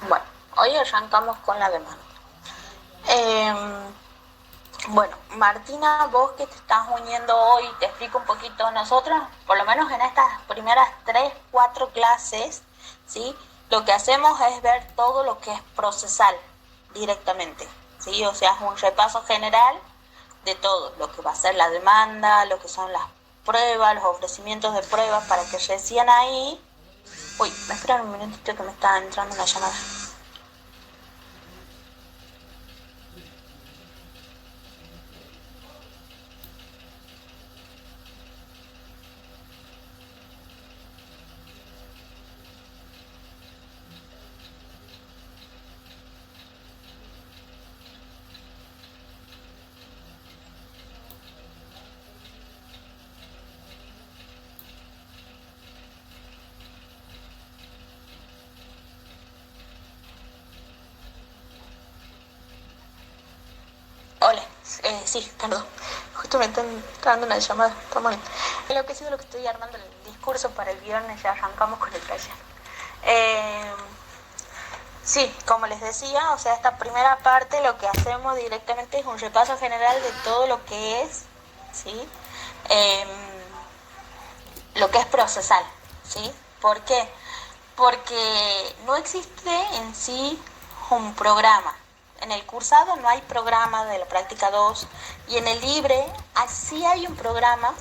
Bueno, hoy arrancamos con la demanda. Bueno, Martina, vos que te estás uniendo hoy, te explico un poquito. Nosotros, por lo menos en estas primeras 3, 4 clases, ¿sí?, lo que hacemos es ver todo lo que es procesal directamente, ¿sí? O sea, es un repaso general de todo, lo que va a ser la demanda, lo que son las pruebas, los ofrecimientos de pruebas, para que recién ahí... Uy, me esperan un minutito que me está entrando una llamada. Sí, perdón. Justo me están dando una llamada. Toma bien. Lo que sí, lo que estoy armando el discurso para el viernes, ya arrancamos con el taller. Sí, como les decía, o sea, esta primera parte lo que hacemos directamente es un repaso general de todo lo que es, ¿sí? Lo que es procesal, ¿sí? ¿Por qué? Porque no existe en sí un programa. En el cursado no hay programa de la práctica 2 y en el libre sí hay un programa,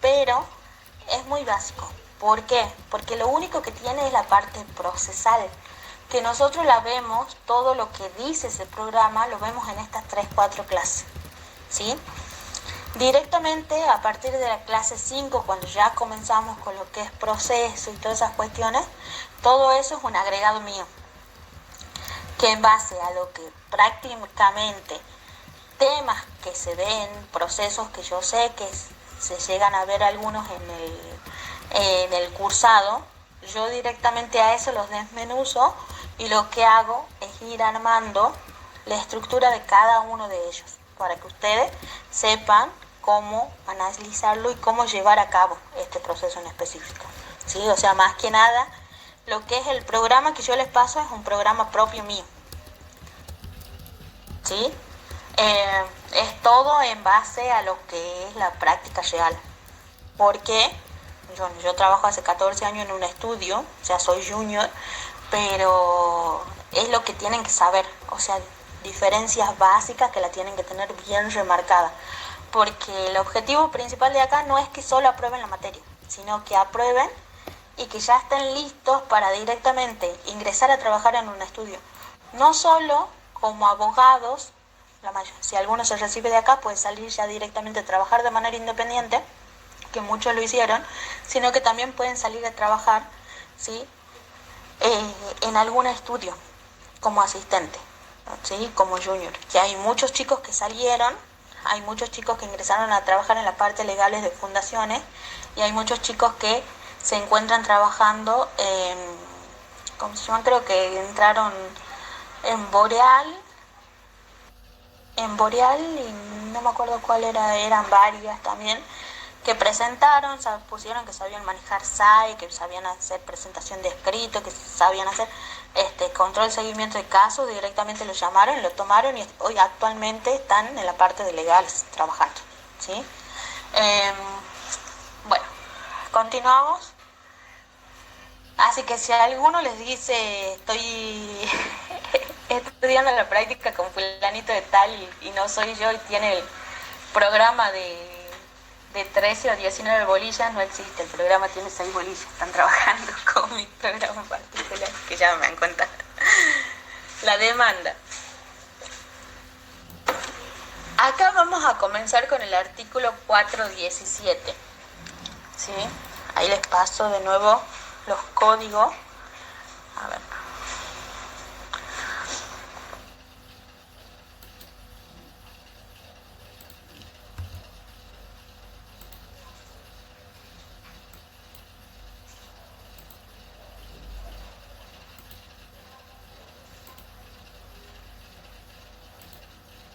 pero es muy básico. ¿Por qué? Porque lo único que tiene es la parte procesal, que nosotros la vemos, todo lo que dice ese programa lo vemos en estas 3-4 clases, ¿sí? Directamente a partir de la clase 5, cuando ya comenzamos con lo que es proceso y todas esas cuestiones, todo eso es un agregado mío, que en base a lo que prácticamente temas que se ven, procesos que yo sé que se llegan a ver algunos en el cursado, yo directamente a eso los desmenuzo y lo que hago es ir armando la estructura de cada uno de ellos para que ustedes sepan cómo analizarlo y cómo llevar a cabo este proceso en específico, ¿sí? O sea, más que nada, lo que es el programa que yo les paso es un programa propio mío, ¿sí? Es todo en base a lo que es la práctica real. Porque yo trabajo hace 14 años en un estudio, o sea, soy junior, pero es lo que tienen que saber, o sea, diferencias básicas que la tienen que tener bien remarcada. Porque el objetivo principal de acá no es que solo aprueben la materia, sino que aprueben y que ya estén listos para directamente ingresar a trabajar en un estudio. No solo como abogados, si alguno se recibe de acá puede salir ya directamente a trabajar de manera independiente, que muchos lo hicieron, sino que también pueden salir a trabajar, ¿sí? En algún estudio como asistente, ¿sí? Como junior, que hay muchos chicos que salieron, hay muchos chicos que ingresaron a trabajar en la parte legales de fundaciones y hay muchos chicos que se encuentran trabajando ¿cómo se llama? Creo que entraron en Boreal y no me acuerdo cuál eran varias también, que presentaron, pusieron que sabían manejar SAE, que sabían hacer presentación de escrito, que sabían hacer control seguimiento de casos, directamente lo llamaron, lo tomaron y hoy actualmente están en la parte de legales trabajando, ¿sí? Bueno, continuamos. Así que si alguno les dice estoy estudiando la práctica con fulanito de tal y no soy yo y tiene el programa de 13 o 19 bolillas, no existe, el programa tiene 6 bolillas, están trabajando con mi programa particular, que ya me dan cuenta. La demanda. Acá vamos a comenzar con el artículo 417, ¿sí? Ahí les paso de nuevo los códigos. A ver.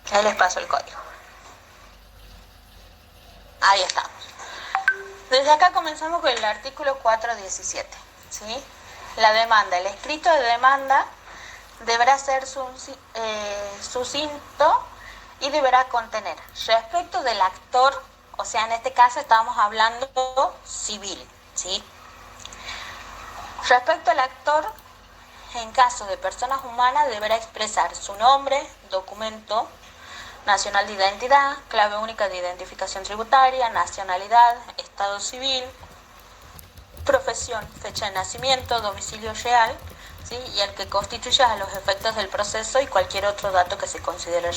Ahí les paso el código. Ahí estamos. Desde acá comenzamos con el artículo 417, ¿sí? La demanda. El escrito de demanda deberá ser sucinto y deberá contener respecto del actor, o sea, en este caso estamos hablando civil, ¿sí? Respecto al actor, en caso de personas humanas, deberá expresar su nombre, documento nacional de identidad, clave única de identificación tributaria, nacionalidad, estado civil, profesión, fecha de nacimiento, domicilio real, ¿sí? Y el que constituya a los efectos del proceso y cualquier otro dato que se considere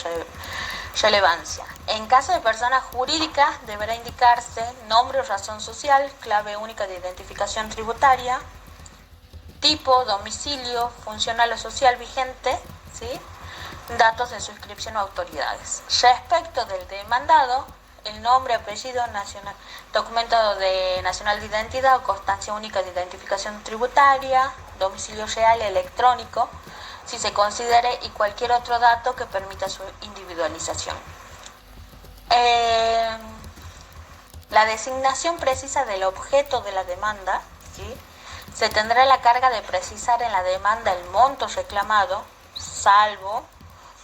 relevancia. En caso de personas jurídicas, deberá indicarse nombre o razón social, clave única de identificación tributaria, tipo, domicilio, funcional o social vigente, ¿sí? Datos de suscripción o autoridades. Respecto del demandado, el nombre, apellido, documento nacional de identidad o constancia única de identificación tributaria, domicilio real electrónico, si se considere, y cualquier otro dato que permita su individualización. Eh, la designación precisa del objeto de la demanda, ¿sí? Se tendrá la carga de precisar en la demanda el monto reclamado, salvo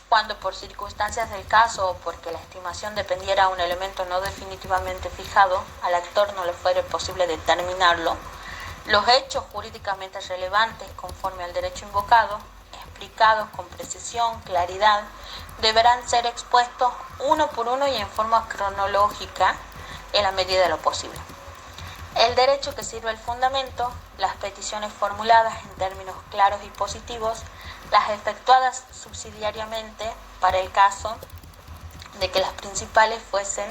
cuando por circunstancias del caso o porque la estimación dependiera de un elemento no definitivamente fijado, al actor no le fuera posible determinarlo, los hechos jurídicamente relevantes conforme al derecho invocado, explicados con precisión, claridad, deberán ser expuestos uno por uno y en forma cronológica en la medida de lo posible. El derecho que sirve el fundamento, las peticiones formuladas en términos claros y positivos, las efectuadas subsidiariamente para el caso de que las principales fuesen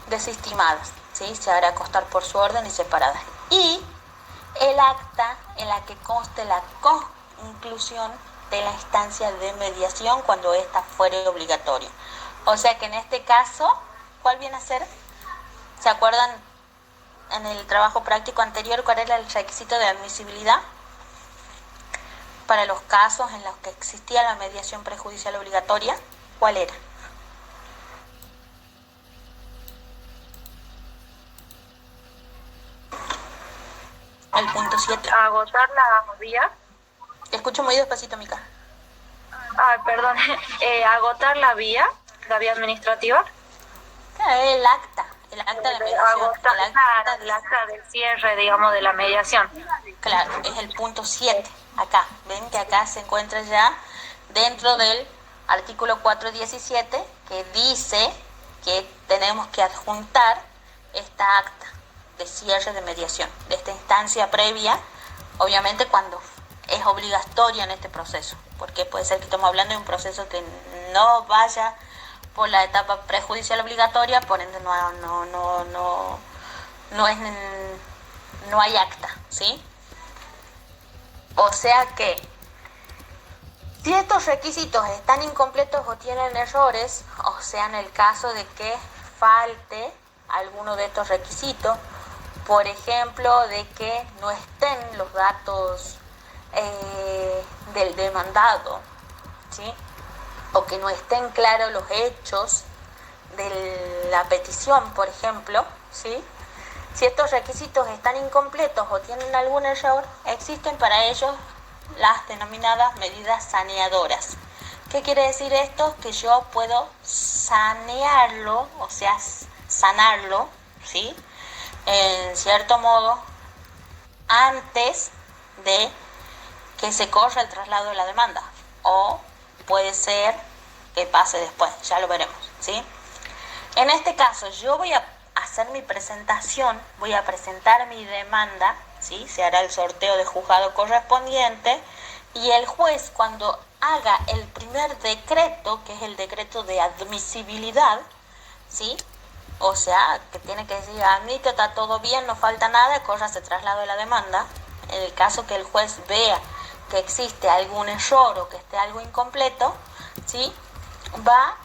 desestimadas, ¿sí? Se hará constar por su orden y separadas. Y el acta en la que conste la conclusión de la instancia de mediación cuando ésta fuere obligatoria. O sea que en este caso, ¿cuál viene a ser? ¿Se acuerdan en el trabajo práctico anterior cuál era el requisito de admisibilidad? Para los casos en los que existía la mediación prejudicial obligatoria, ¿cuál era? El punto 7. Agotar la vía. Te escucho muy despacito, Mica. Perdón. Agotar la vía administrativa. El acta de la mediación. Agotar el acta del cierre, digamos, de la mediación. Claro, es el punto 7. Acá, ven que acá se encuentra ya dentro del artículo 417 que dice que tenemos que adjuntar esta acta de cierre de mediación, de esta instancia previa, obviamente cuando es obligatoria en este proceso, porque puede ser que estemos hablando de un proceso que no vaya por la etapa prejudicial obligatoria, por ende no hay acta, ¿sí? O sea que si estos requisitos están incompletos o tienen errores, o sea en el caso de que falte alguno de estos requisitos, por ejemplo, de que no estén los datos del demandado, ¿sí? O que no estén claros los hechos de la petición, por ejemplo, ¿sí? Si estos requisitos están incompletos o tienen algún error, existen para ellos las denominadas medidas saneadoras. ¿Qué quiere decir esto? Que yo puedo sanearlo, o sea, sanarlo, ¿sí? En cierto modo, antes de que se corra el traslado de la demanda. O puede ser que pase después, ya lo veremos, ¿sí? En este caso, yo voy a hacer mi presentación, voy a presentar mi demanda, ¿sí? Se hará el sorteo de juzgado correspondiente y el juez, cuando haga el primer decreto, que es el decreto de admisibilidad, ¿sí? O sea, que tiene que decir, admito, está todo bien, no falta nada, corra ese traslado de la demanda. En el caso que el juez vea que existe algún error o que esté algo incompleto, ¿sí? Va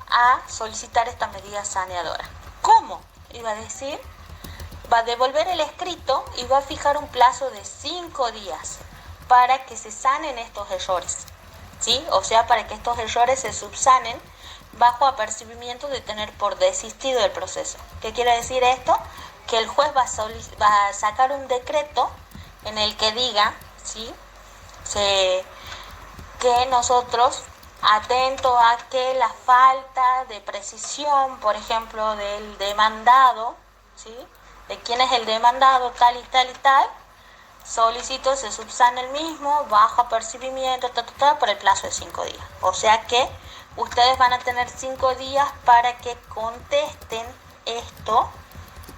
a solicitar esta medida saneadora. ¿Cómo? Iba a decir, va a devolver el escrito y va a fijar un plazo de 5 días para que se sanen estos errores, ¿sí? O sea, para que estos errores se subsanen bajo apercibimiento de tener por desistido del proceso. ¿Qué quiere decir esto? Que el juez va a sacar un decreto en el que diga, ¿sí? Que nosotros, atento a que la falta de precisión, por ejemplo, del demandado, ¿sí? De quién es el demandado, tal y tal y tal, solicito se subsane el mismo bajo apercibimiento por el plazo de 5 días. O sea que ustedes van a tener 5 días para que contesten esto,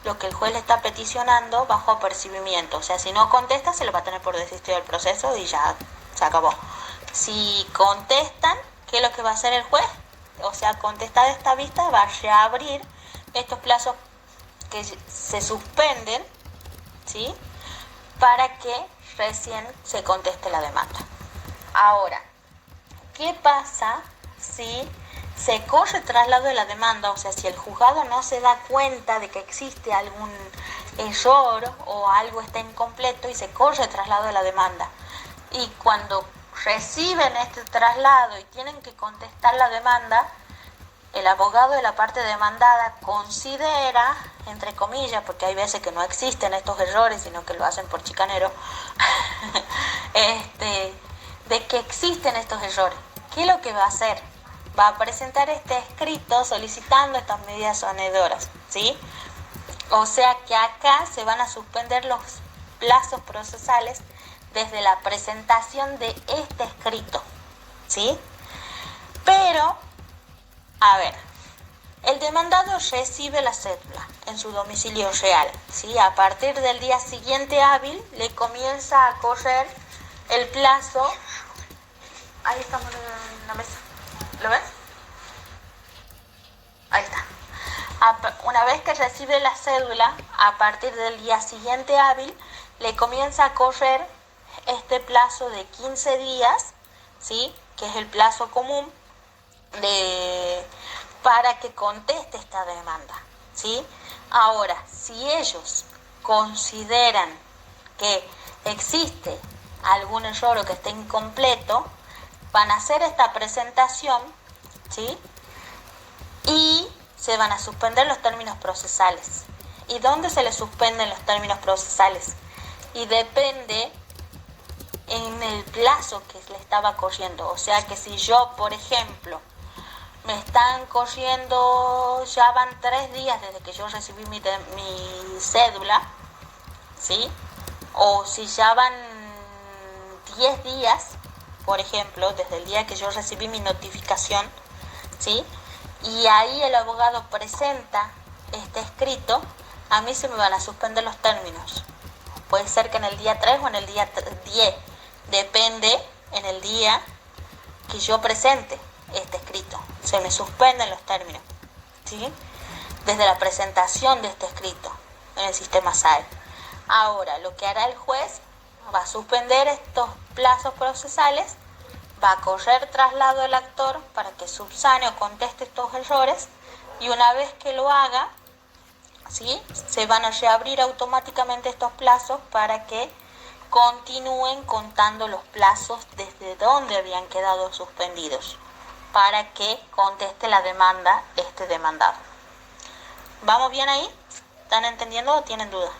lo que el juez le está peticionando bajo apercibimiento. O sea, si no contesta, se lo va a tener por desistido del proceso y ya se acabó. Si contestan, ¿qué es lo que va a hacer el juez? O sea, contestada esta vista, va a reabrir estos plazos que se suspenden, ¿sí? Para que recién se conteste la demanda. Ahora, ¿qué pasa si se corre el traslado de la demanda? O sea, si el juzgado no se da cuenta de que existe algún error o algo está incompleto y se corre el traslado de la demanda. Y cuando reciben este traslado y tienen que contestar la demanda, el abogado de la parte demandada considera, entre comillas, porque hay veces que no existen estos errores, sino que lo hacen por chicanero, de que existen estos errores. ¿Qué es lo que va a hacer? Va a presentar este escrito solicitando estas medidas sonedoras, ¿sí? O sea que acá se van a suspender los plazos procesales desde la presentación de este escrito, ¿sí? Pero, a ver, el demandado recibe la cédula en su domicilio real, ¿sí? A partir del día siguiente hábil le comienza a correr el plazo. Ahí estamos en la mesa. ¿Lo ves? Ahí está. Una vez que recibe la cédula, a partir del día siguiente hábil, le comienza a correr este plazo de 15 días, ¿sí? Que es el plazo común para que conteste esta demanda, ¿sí? Ahora, si ellos consideran que existe algún error o que esté incompleto, van a hacer esta presentación, ¿sí? Y se van a suspender los términos procesales. ¿Y dónde se les suspenden los términos procesales? Y depende en el plazo que le estaba corriendo. O sea que si yo, por ejemplo, me están corriendo, ya van 3 días desde que yo recibí mi cédula, ¿sí? O si ya van 10 días, por ejemplo, desde el día que yo recibí mi notificación, ¿sí? Y ahí el abogado presenta este escrito, a mí se me van a suspender los términos. Puede ser que en el día 3 o en el día 10, depende en el día que yo presente este escrito. Se me suspenden los términos, ¿sí? Desde la presentación de este escrito en el sistema SAE. Ahora, lo que hará el juez va a suspender estos plazos procesales, va a correr traslado del actor para que subsane o conteste estos errores, y una vez que lo haga, ¿sí? Se van a reabrir automáticamente estos plazos para que continúen contando los plazos desde donde habían quedado suspendidos, para que conteste la demanda este demandado. ¿Vamos bien ahí? ¿Están entendiendo o tienen dudas?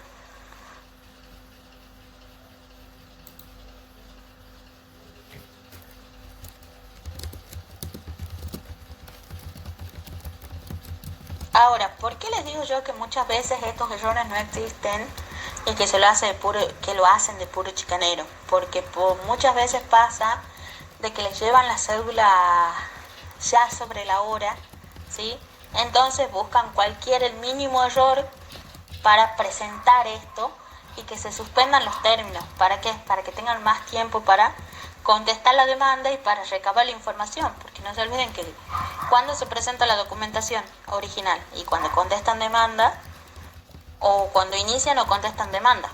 Ahora, ¿por qué les digo yo que muchas veces estos errores no existen y que se lo hace que lo hacen de puro chicanero? Porque muchas veces pasa de que les llevan la cédula ya sobre la hora, ¿sí? Entonces buscan el mínimo error para presentar esto y que se suspendan los términos. ¿Para qué? Para que tengan más tiempo para contestar la demanda y para recabar la información, porque no se olviden que cuando se presenta la documentación original y cuando contestan demanda, o cuando inician o contestan demanda,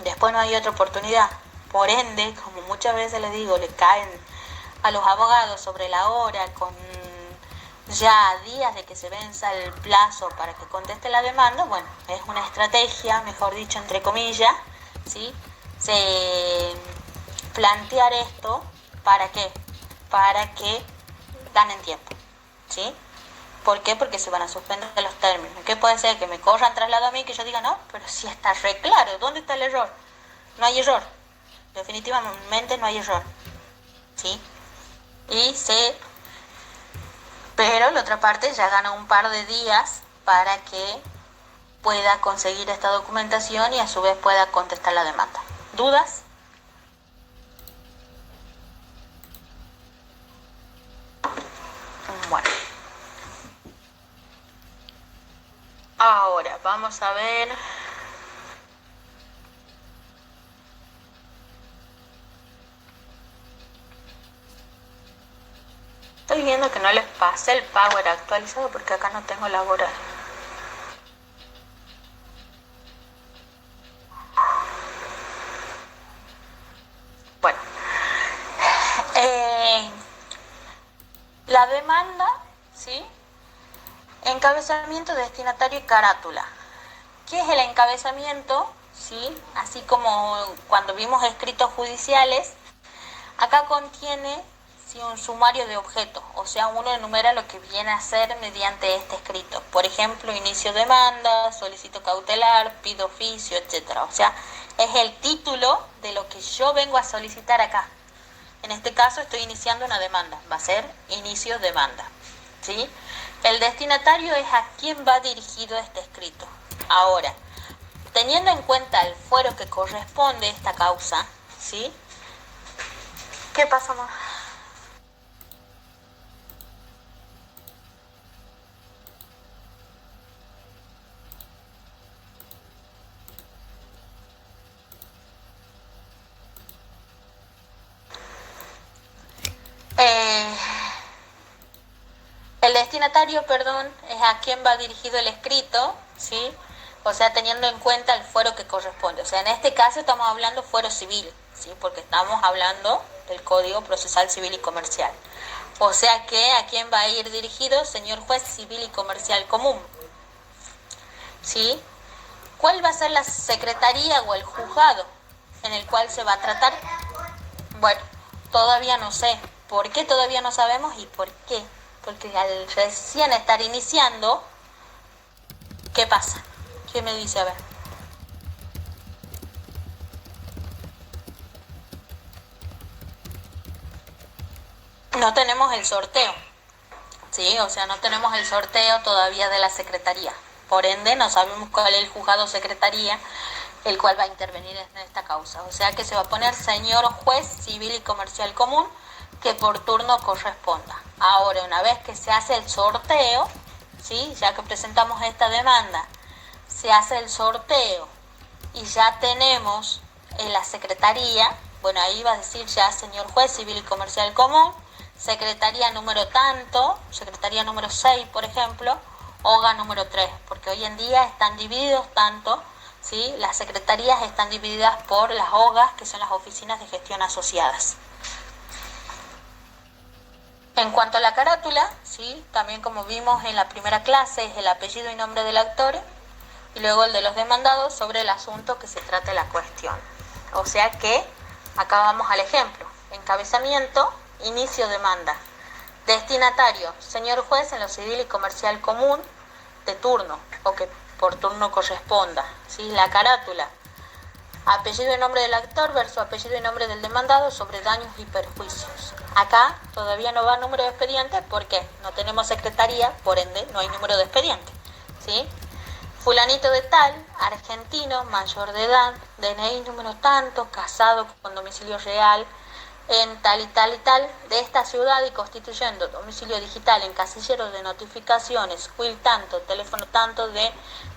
después no hay otra oportunidad. Por ende, como muchas veces les digo, le caen a los abogados sobre la hora, con ya días de que se venza el plazo para que conteste la demanda. Bueno, es una estrategia, mejor dicho, entre comillas, ¿sí? Plantear esto, ¿para qué? Para que ganen tiempo, ¿sí? ¿Por qué? Porque se van a suspender los términos. ¿Qué puede ser? Que me corran traslado a mí, que yo diga, no, pero si está re claro, ¿dónde está el error? No hay error, definitivamente no hay error, ¿sí? Pero la otra parte ya gana un par de días para que pueda conseguir esta documentación y a su vez pueda contestar la demanda. ¿Dudas? Bueno. Ahora, vamos a ver. Estoy viendo que no les pasé el Power actualizado porque acá no tengo laboral. Bueno. La demanda, ¿sí? Encabezamiento, destinatario y carátula. ¿Qué es el encabezamiento? ¿Sí? Así como cuando vimos escritos judiciales, acá contiene, ¿sí? Un sumario de objetos, o sea, uno enumera lo que viene a hacer mediante este escrito. Por ejemplo, inicio demanda, solicito cautelar, pido oficio, etcétera. O sea, es el título de lo que yo vengo a solicitar acá. En este caso estoy iniciando una demanda, va a ser inicio demanda, ¿sí? El destinatario es a quién va dirigido este escrito. Ahora, teniendo en cuenta el fuero que corresponde a esta causa, ¿sí? ¿Qué pasa, amor? El destinatario, perdón, es a quién va dirigido el escrito, ¿sí? O sea, teniendo en cuenta el fuero que corresponde. O sea, en este caso estamos hablando fuero civil, ¿sí? Porque estamos hablando del Código Procesal Civil y Comercial. O sea que a quién va a ir dirigido, señor juez civil y comercial común, ¿sí? ¿Cuál va a ser la secretaría o el juzgado en el cual se va a tratar? Bueno, todavía no sé. ¿Por qué todavía no sabemos y por qué? Porque al recién estar iniciando, ¿qué pasa? ¿Qué me dice? A ver. No tenemos el sorteo, ¿sí? O sea, no tenemos el sorteo todavía de la secretaría. Por ende, no sabemos cuál es el juzgado o secretaría el cual va a intervenir en esta causa. O sea que se va a poner señor juez civil y comercial común que por turno corresponda. Ahora, una vez que se hace el sorteo, ¿sí? Ya que presentamos esta demanda, se hace el sorteo y ya tenemos en la secretaría, bueno, ahí va a decir ya señor juez civil y comercial común, secretaría número tanto, secretaría número 6, por ejemplo, OGA número 3, porque hoy en día están divididos tanto, ¿sí? Las secretarías están divididas por las OGAs, que son las oficinas de gestión asociadas. En cuanto a la carátula, ¿sí? También como vimos en la primera clase, es el apellido y nombre del actor y luego el de los demandados sobre el asunto que se trate la cuestión. O sea que acá vamos al ejemplo. Encabezamiento, inicio demanda. Destinatario, señor juez en lo civil y comercial común de turno o que por turno corresponda, ¿sí? La carátula, apellido y nombre del actor versus apellido y nombre del demandado sobre daños y perjuicios. Acá todavía no va número de expediente porque no tenemos secretaría, por ende no hay número de expediente, ¿sí? Fulanito de tal, argentino, mayor de edad, DNI número tanto, casado con domicilio real en tal y tal y tal de esta ciudad y constituyendo domicilio digital en casillero de notificaciones, quill tanto, teléfono tanto de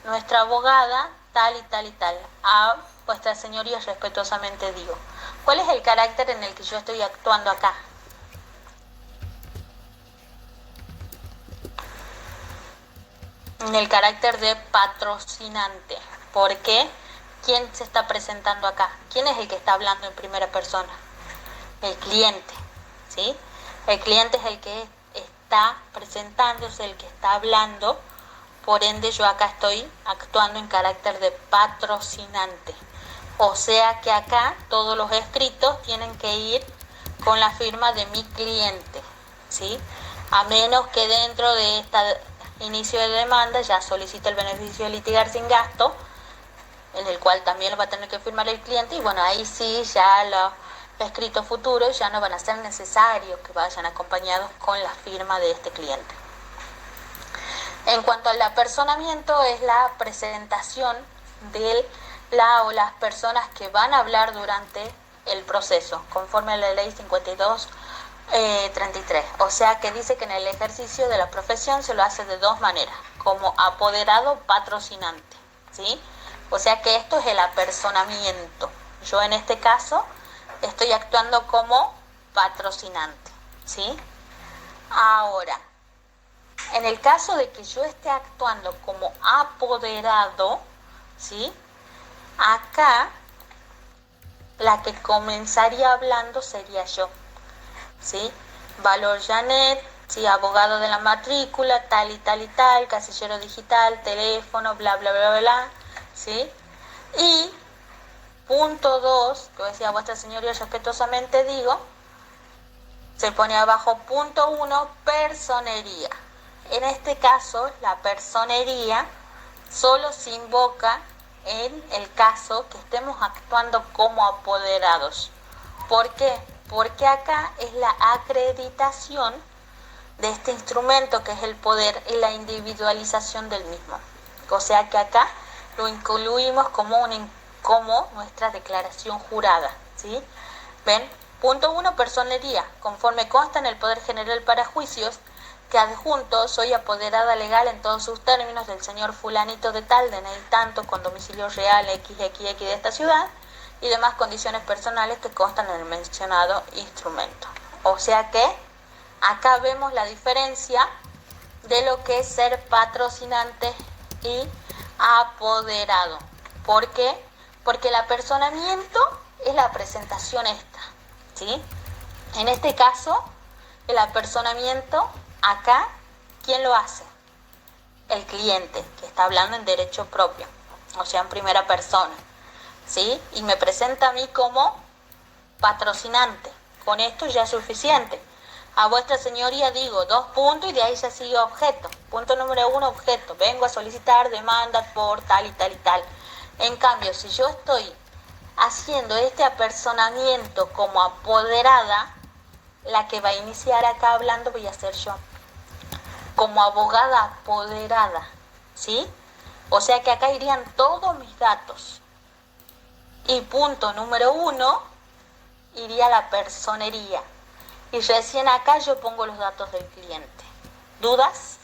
nuestra abogada, tal y tal y tal. A vuestra señoría respetuosamente digo. ¿Cuál es el carácter en el que yo estoy actuando acá? En el carácter de patrocinante. ¿Por qué? ¿Quién se está presentando acá? ¿Quién es el que está hablando en primera persona? El cliente, ¿sí? El cliente es el que está presentándose, el que está hablando, por ende yo acá estoy actuando en carácter de patrocinante. O sea que acá todos los escritos tienen que ir con la firma de mi cliente, ¿sí? A menos que dentro de este inicio de demanda ya solicite el beneficio de litigar sin gasto, en el cual también lo va a tener que firmar el cliente, y bueno, ahí sí ya los escritos futuros ya no van a ser necesarios que vayan acompañados con la firma de este cliente. En cuanto al apersonamiento, es la presentación de la o las personas que van a hablar durante el proceso, conforme a la ley 5233. O sea que dice que en el ejercicio de la profesión se lo hace de dos maneras, como apoderado patrocinante, ¿sí? O sea que esto es el apersonamiento. Yo en este caso estoy actuando como patrocinante, ¿sí? Ahora, en el caso de que yo esté actuando como apoderado, ¿sí? Acá la que comenzaría hablando sería yo, ¿sí? Valor Janet, ¿sí? Abogado de la matrícula, tal y tal y tal, casillero digital, teléfono, bla, bla, bla, bla, ¿sí? Y punto 2, que decía vuestra señoría respetuosamente digo, Se pone abajo punto 1, personería. En este caso, la personería solo se invoca en el caso que estemos actuando como apoderados. ¿Por qué? Porque acá es la acreditación de este instrumento que es el poder y la individualización del mismo. O sea que acá lo incluimos como nuestra declaración jurada, ¿sí? ¿Ven? Punto 1, personería. Conforme consta en el Poder General para Juicios, que adjunto soy apoderada legal en todos sus términos del señor fulanito de tal, DNI tanto, con domicilio real XXX de esta ciudad, y demás condiciones personales que constan en el mencionado instrumento. O sea que acá vemos la diferencia de lo que es ser patrocinante y apoderado. ¿Por qué? Porque el apersonamiento es la presentación esta, ¿sí? En este caso, el apersonamiento, acá, ¿quién lo hace? El cliente, que está hablando en derecho propio, o sea, en primera persona, ¿sí? Y me presenta a mí como patrocinante. Con esto ya es suficiente. A vuestra señoría digo 2 puntos y de ahí ya sigue objeto. Punto número 1, objeto. Vengo a solicitar demanda por tal y tal y tal. En cambio, si yo estoy haciendo este apersonamiento como apoderada, la que va a iniciar acá hablando voy a ser yo. Como abogada apoderada, ¿sí? O sea que acá irían todos mis datos. Y punto número 1, iría la personería. Y recién acá yo pongo los datos del cliente. ¿Dudas?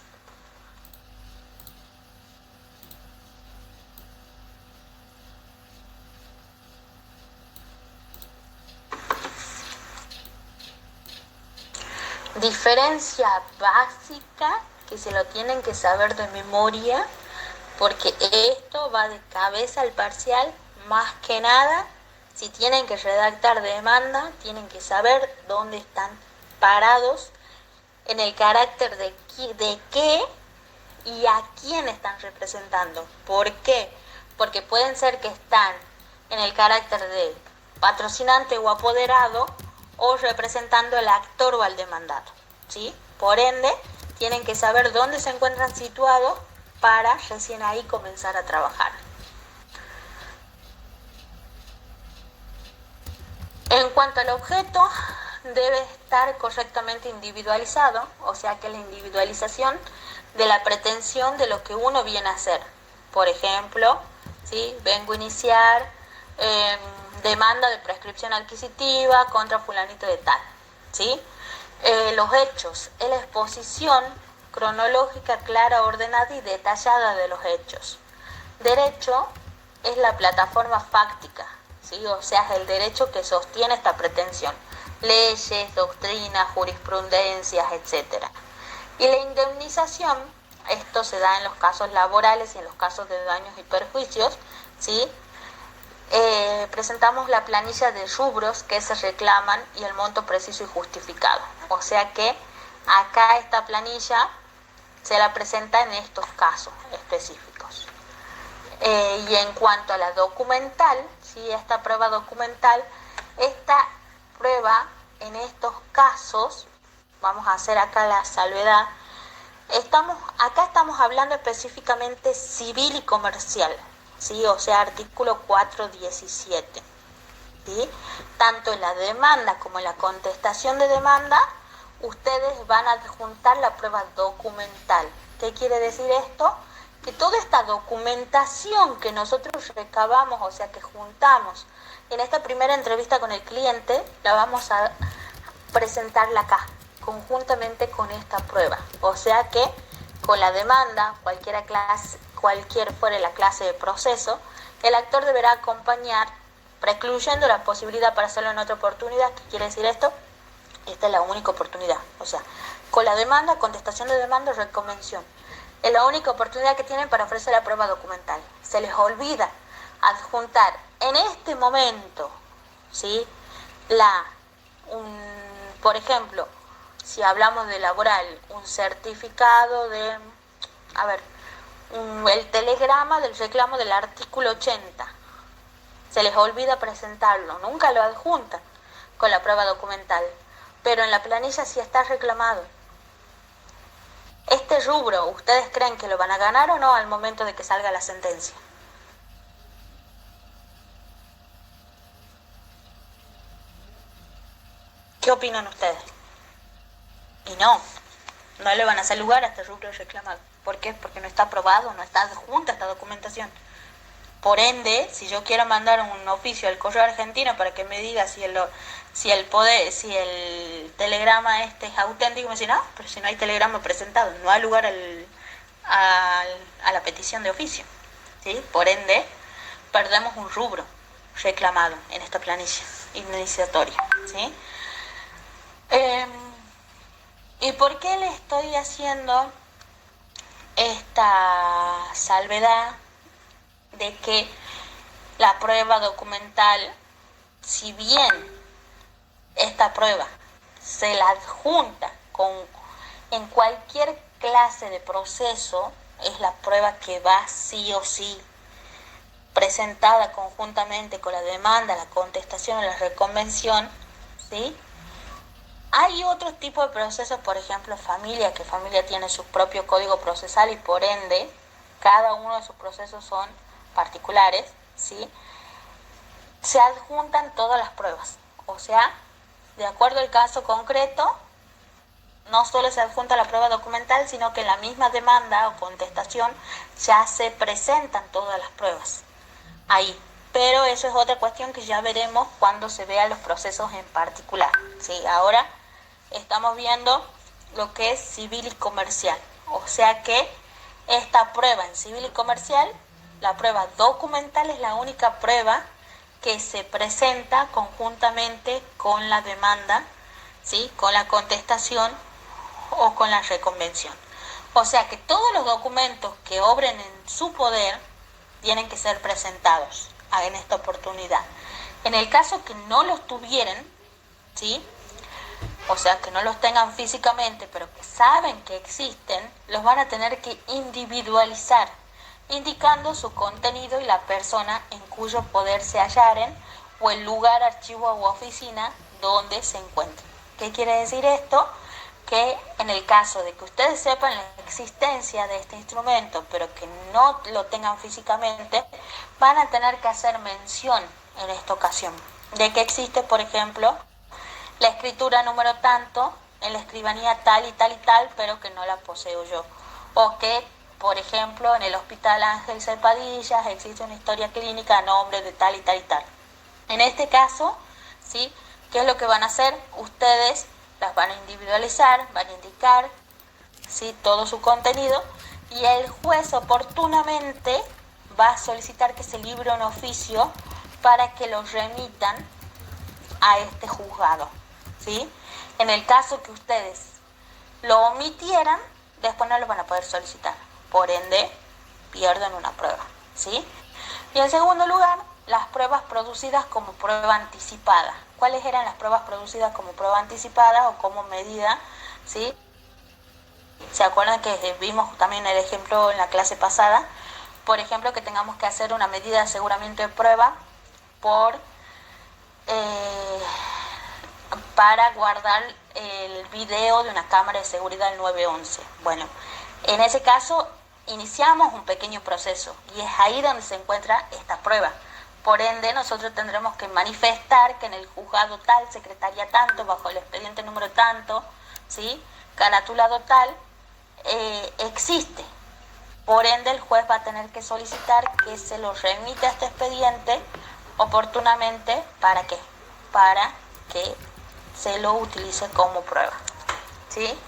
Diferencia básica que se lo tienen que saber de memoria, porque esto va de cabeza al parcial. Más que nada, si tienen que redactar demanda, tienen que saber dónde están parados en el carácter de qué y a quién están representando. ¿Por qué? Porque pueden ser que están en el carácter de patrocinante o apoderado o representando al actor o al demandado, ¿sí? Por ende, tienen que saber dónde se encuentran situados para recién ahí comenzar a trabajar. En cuanto al objeto, debe estar correctamente individualizado, o sea que la individualización de la pretensión de lo que uno viene a hacer. Por ejemplo, ¿sí? Vengo a iniciar demanda de prescripción adquisitiva contra fulanito de tal, ¿sí? Los hechos, es la exposición cronológica, clara, ordenada y detallada de los hechos. Derecho es la plataforma fáctica, ¿sí? O sea, es el derecho que sostiene esta pretensión. Leyes, doctrinas, jurisprudencias, etc. Y la indemnización, esto se da en los casos laborales y en los casos de daños y perjuicios, ¿sí? Presentamos la planilla de rubros que se reclaman y el monto preciso y justificado. O sea que acá esta planilla se la presenta en estos casos específicos. Y en cuanto a la documental, ¿sí? Esta prueba documental, esta prueba en estos casos, vamos a hacer acá la salvedad, acá estamos hablando específicamente civil y comercial, ¿sí? O sea, artículo 417, ¿sí? Tanto en la demanda como en la contestación de demanda, ustedes van a adjuntar la prueba documental. ¿Qué quiere decir esto? Que toda esta documentación que nosotros recabamos, o sea, que juntamos en esta primera entrevista con el cliente, la vamos a presentarla acá, conjuntamente con esta prueba. O sea que con la demanda, cualquier fuere la clase de proceso, el actor deberá acompañar, precluyendo la posibilidad para hacerlo en otra oportunidad. ¿Qué quiere decir esto? Esta es la única oportunidad. O sea, con la demanda, contestación de demanda, reconvención. Es la única oportunidad que tienen para ofrecer la prueba documental. Se les olvida adjuntar en este momento, ¿sí? Por ejemplo, si hablamos de laboral, un certificado de, el telegrama del reclamo del artículo 80. Se les olvida presentarlo, nunca lo adjuntan con la prueba documental. pero en la planilla sí está reclamado. Este rubro, ¿ustedes creen que lo van a ganar o no al momento de que salga la sentencia? ¿Qué opinan ustedes? Y no le van a hacer lugar a este rubro reclamado. ¿Por qué? Porque no está aprobado, no está adjunta esta documentación. Por ende, si yo quiero mandar un oficio al Correo Argentino para que me diga si el telegrama este es auténtico, me dicen, no, pero si no hay telegrama presentado, no hay lugar a la petición de oficio, ¿sí? Por ende, perdemos un rubro reclamado en esta planilla iniciatoria, ¿sí? ¿Y por qué le estoy haciendo esta salvedad de que la prueba documental, si bien esta prueba se la adjunta en cualquier clase de proceso, es la prueba que va sí o sí presentada conjuntamente con la demanda, la contestación o la reconvención, ¿sí? Hay otros tipos de procesos, por ejemplo, familia, que familia tiene su propio código procesal y por ende cada uno de sus procesos son particulares, ¿sí? Se adjuntan todas las pruebas, o sea, de acuerdo al caso concreto, no solo se adjunta la prueba documental, sino que en la misma demanda o contestación ya se presentan todas las pruebas ahí. Pero eso es otra cuestión que ya veremos cuando se vean los procesos en particular, ¿sí? Ahora estamos viendo lo que es civil y comercial, o sea que esta prueba en civil y comercial, la prueba documental es la única prueba que se presenta conjuntamente con la demanda, ¿sí? Con la contestación o con la reconvención. O sea que todos los documentos que obren en su poder tienen que ser presentados en esta oportunidad. En el caso que no los tuvieran, ¿sí? O sea, que no los tengan físicamente, pero que saben que existen, los van a tener que individualizar, indicando su contenido y la persona en cuyo poder se hallaren o el lugar, archivo u oficina donde se encuentren. ¿Qué quiere decir esto? Que en el caso de que ustedes sepan la existencia de este instrumento, pero que no lo tengan físicamente, van a tener que hacer mención en esta ocasión de que existe, por ejemplo, la escritura número tanto en la escribanía tal y tal y tal, pero que no la poseo yo. O que, por ejemplo, en el Hospital Ángel C. Padillas existe una historia clínica a nombre de tal y tal y tal. En este caso, ¿sí? ¿Qué es lo que van a hacer? Ustedes las van a individualizar, van a indicar, ¿sí? Todo su contenido y el juez oportunamente va a solicitar que se libre un oficio para que lo remitan a este juzgado, ¿sí? En el caso que ustedes lo omitieran, después no lo van a poder solicitar. Por ende, pierden una prueba, ¿sí? Y en segundo lugar, las pruebas producidas como prueba anticipada. ¿Cuáles eran las pruebas producidas como prueba anticipada o como medida, ¿sí? ¿Se acuerdan que vimos también el ejemplo en la clase pasada? Por ejemplo, que tengamos que hacer una medida de aseguramiento de prueba para guardar el video de una cámara de seguridad del 911. Bueno, en ese caso iniciamos un pequeño proceso y es ahí donde se encuentra esta prueba. Por ende, nosotros tendremos que manifestar que en el juzgado tal, secretaría tanto, bajo el expediente número tanto, ¿sí? Caratulado tal, existe. Por ende, el juez va a tener que solicitar que se lo remita a este expediente oportunamente. ¿Para qué? Para que se lo utilice como prueba, ¿sí?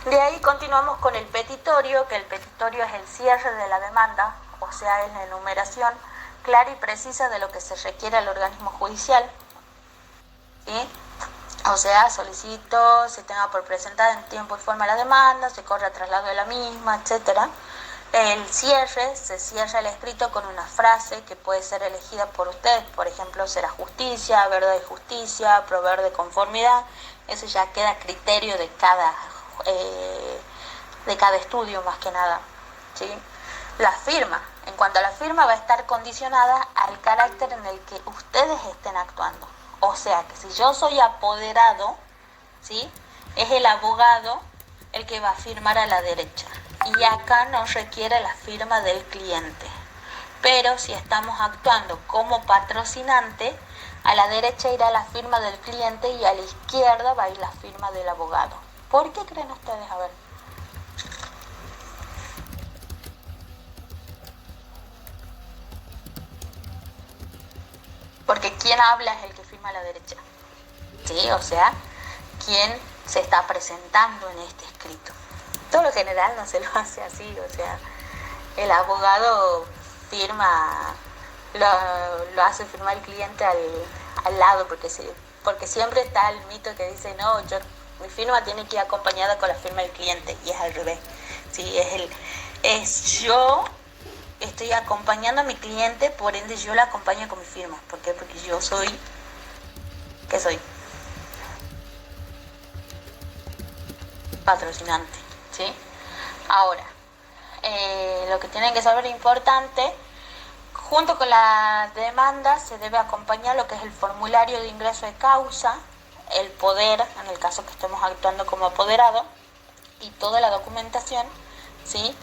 De ahí continuamos con el petitorio, que el petitorio es el cierre de la demanda, o sea, es la enumeración clara y precisa de lo que se requiere al organismo judicial, ¿sí? O sea, solicito se tenga por presentada en tiempo y forma la demanda, se corre a traslado de la misma, etcétera. El cierre, se cierra el escrito con una frase que puede ser elegida por ustedes, por ejemplo, será justicia, verdad y justicia, proveer de conformidad. Eso ya queda a criterio de cada estudio, más que nada, ¿sí? La firma, en cuanto a la firma, va a estar condicionada al carácter en el que ustedes estén actuando. O sea, que si yo soy apoderado, ¿sí? Es el abogado el que va a firmar a la derecha. Y acá no requiere la firma del cliente. Pero si estamos actuando como patrocinante, a la derecha irá la firma del cliente y a la izquierda va a ir la firma del abogado. ¿Por qué creen ustedes? A ver. Porque quien habla es el que firma a la derecha. Sí, o sea, quien se está presentando en este escrito. Todo lo general no se lo hace así, o sea, el abogado firma, lo hace firmar el cliente al lado, porque siempre está el mito que dice, no, mi firma tiene que ir acompañada con la firma del cliente, y es al revés. Sí, yo estoy acompañando a mi cliente, por ende yo la acompaño con mi firma. ¿Por qué? Porque yo soy, ¿qué soy? Patrocinante, ¿sí? Ahora, lo que tienen que saber importante, junto con la demanda se debe acompañar lo que es el formulario de ingreso de causa, el poder, en el caso que estemos actuando como apoderado, y toda la documentación, ¿sí?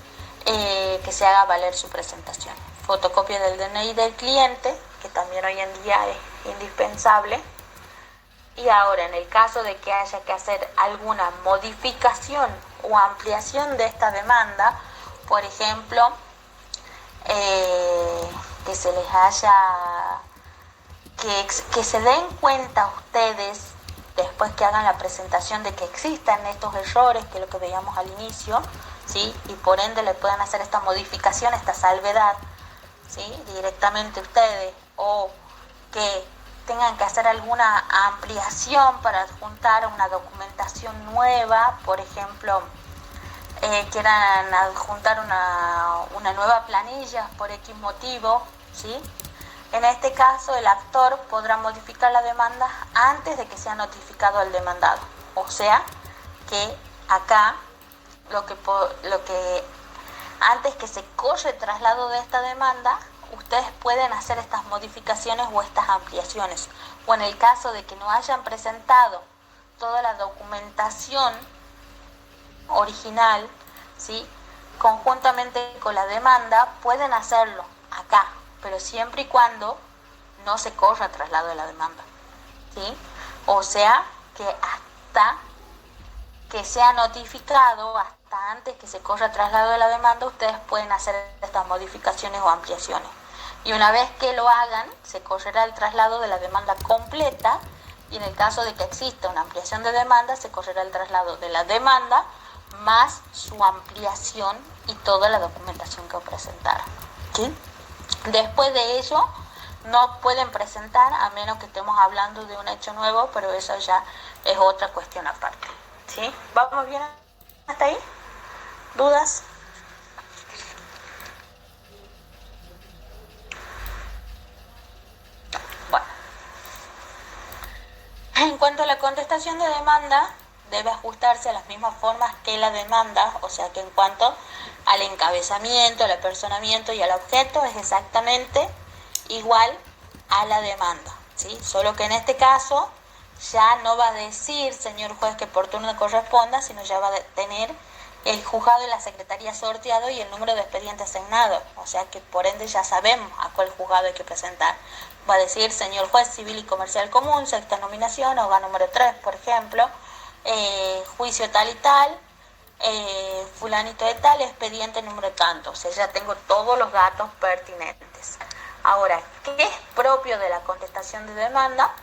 Que se haga valer su presentación. Fotocopia del DNI del cliente, que también hoy en día es indispensable. Y ahora, en el caso de que haya que hacer alguna modificación o ampliación de esta demanda, por ejemplo, que se les haya, que se den cuenta ustedes, después que hagan la presentación, de que existan estos errores, que es lo que veíamos al inicio, ¿sí? Y por ende le puedan hacer esta modificación, esta salvedad, ¿sí? Directamente ustedes, o que tengan que hacer alguna ampliación para adjuntar una documentación nueva, por ejemplo, quieran adjuntar una nueva planilla por X motivo, ¿sí? En este caso, el actor podrá modificar la demanda antes de que sea notificado al demandado. O sea, que acá, antes que se corre el traslado de esta demanda, ustedes pueden hacer estas modificaciones o estas ampliaciones. O en el caso de que no hayan presentado toda la documentación original, ¿sí? Conjuntamente con la demanda, pueden hacerlo acá, pero siempre y cuando no se corra traslado de la demanda, ¿sí? O sea, que hasta que sea notificado, hasta antes que se corra traslado de la demanda, ustedes pueden hacer estas modificaciones o ampliaciones. Y una vez que lo hagan, se correrá el traslado de la demanda completa, y en el caso de que exista una ampliación de demanda, se correrá el traslado de la demanda más su ampliación y toda la documentación que presentaron, ¿sí? Después de ello, no pueden presentar, a menos que estemos hablando de un hecho nuevo, pero eso ya es otra cuestión aparte, ¿sí? ¿Vamos bien hasta ahí? ¿Dudas? Bueno. En cuanto a la contestación de demanda, debe ajustarse a las mismas formas que la demanda, o sea que en cuanto al encabezamiento, al apersonamiento y al objeto, es exactamente igual a la demanda, ¿sí? Solo que en este caso ya no va a decir, señor juez, que por turno corresponda, sino ya va a tener el juzgado y la secretaría sorteado y el número de expediente asignado, o sea que por ende ya sabemos a cuál juzgado hay que presentar. Va a decir, señor juez civil y comercial común, sexta nominación, hogar número 3, por ejemplo, juicio tal y tal, fulanito de tal, expediente número tanto. O sea, ya tengo todos los datos pertinentes. Ahora, ¿qué es propio de la contestación de demanda?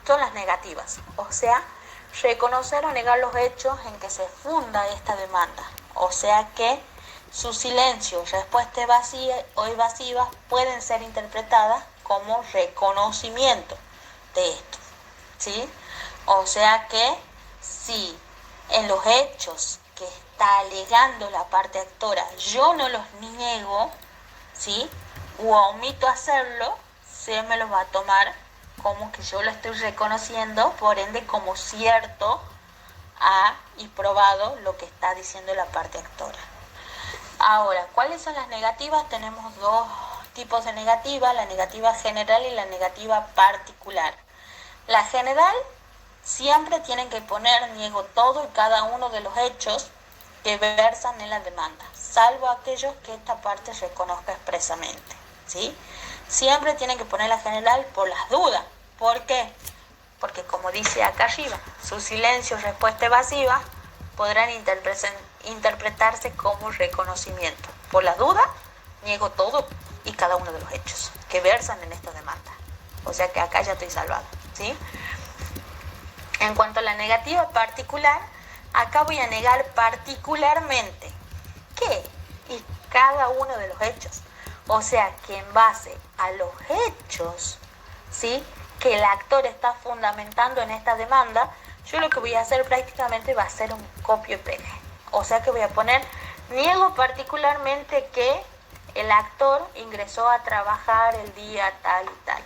Son las negativas, o sea, reconocer o negar los hechos en que se funda esta demanda. O sea que su silencio, respuesta evasiva o evasivas pueden ser interpretadas como reconocimiento de esto, ¿sí? O sea que si en los hechos que está alegando la parte actora yo no los niego, ¿sí? O omito hacerlo, se me los va a tomar como que yo lo estoy reconociendo, por ende como cierto y probado lo que está diciendo la parte actora. Ahora, ¿cuáles son las negativas? Tenemos dos tipos de negativa, la negativa general y la negativa particular. La general siempre tienen que poner niego todo y cada uno de los hechos que versan en la demanda, salvo aquellos que esta parte reconozca expresamente, ¿sí? Siempre tienen que poner la general por las dudas. ¿Por qué? Porque como dice acá arriba, su silencio o respuesta evasiva podrán interpretarse como reconocimiento. Por las dudas, niego todo y cada uno de los hechos que versan en esta demanda. O sea que acá ya estoy salvada, ¿sí? En cuanto a la negativa particular, acá voy a negar particularmente ¿qué? Y cada uno de los hechos. O sea que en base a los hechos, ¿sí?, que el actor está fundamentando en esta demanda, yo lo que voy a hacer prácticamente va a ser un copio y pegue. O sea que voy a poner, niego particularmente que el actor ingresó a trabajar el día tal y tal.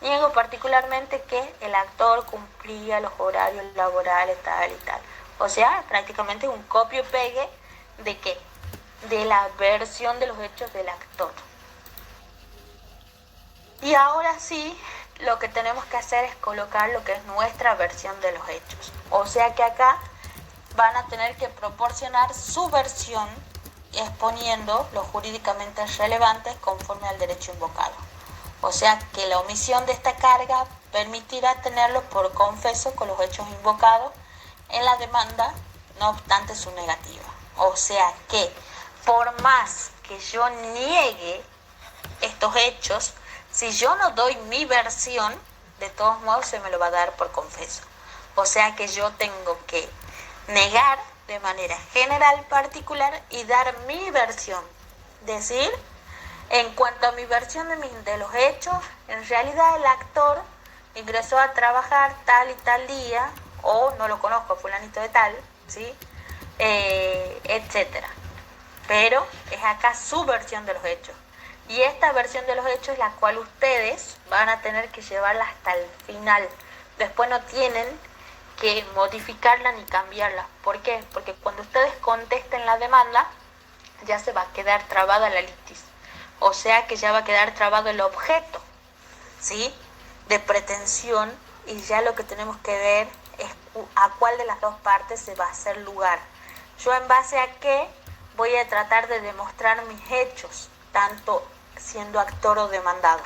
Niego particularmente que el actor cumplía los horarios laborales tal y tal. O sea, prácticamente un copio y pegue ¿de qué? De la versión de los hechos del actor. Y ahora sí, lo que tenemos que hacer es colocar lo que es nuestra versión de los hechos. O sea que acá van a tener que proporcionar su versión exponiendo los jurídicamente relevantes conforme al derecho invocado. O sea que la omisión de esta carga permitirá tenerlo por confeso con los hechos invocados en la demanda, no obstante su negativa. O sea que por más que yo niegue estos hechos, si yo no doy mi versión, de todos modos se me lo va a dar por confeso. O sea que yo tengo que negar de manera general, particular y dar mi versión. Decir, en cuanto a mi versión de los hechos, en realidad el actor ingresó a trabajar tal y tal día, o no lo conozco, fulanito de tal, ¿sí? Etcétera. Pero es acá su versión de los hechos. Y esta versión de los hechos es la cual ustedes van a tener que llevarla hasta el final. Después no tienen que modificarla ni cambiarla. ¿Por qué? Porque cuando ustedes contesten la demanda, ya se va a quedar trabada la litis. O sea que ya va a quedar trabado el objeto, ¿sí?, de pretensión, y ya lo que tenemos que ver es a cuál de las dos partes se va a hacer lugar. Yo en base a qué voy a tratar de demostrar mis hechos, tanto siendo actor o demandado.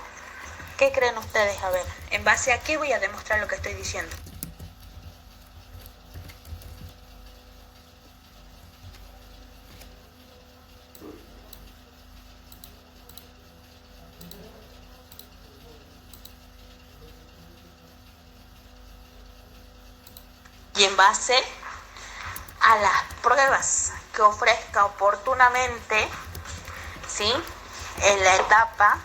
¿Qué creen ustedes? A ver, ¿en base a qué voy a demostrar lo que estoy diciendo? Y en base a las pruebas que ofrezca oportunamente, ¿sí?, en la etapa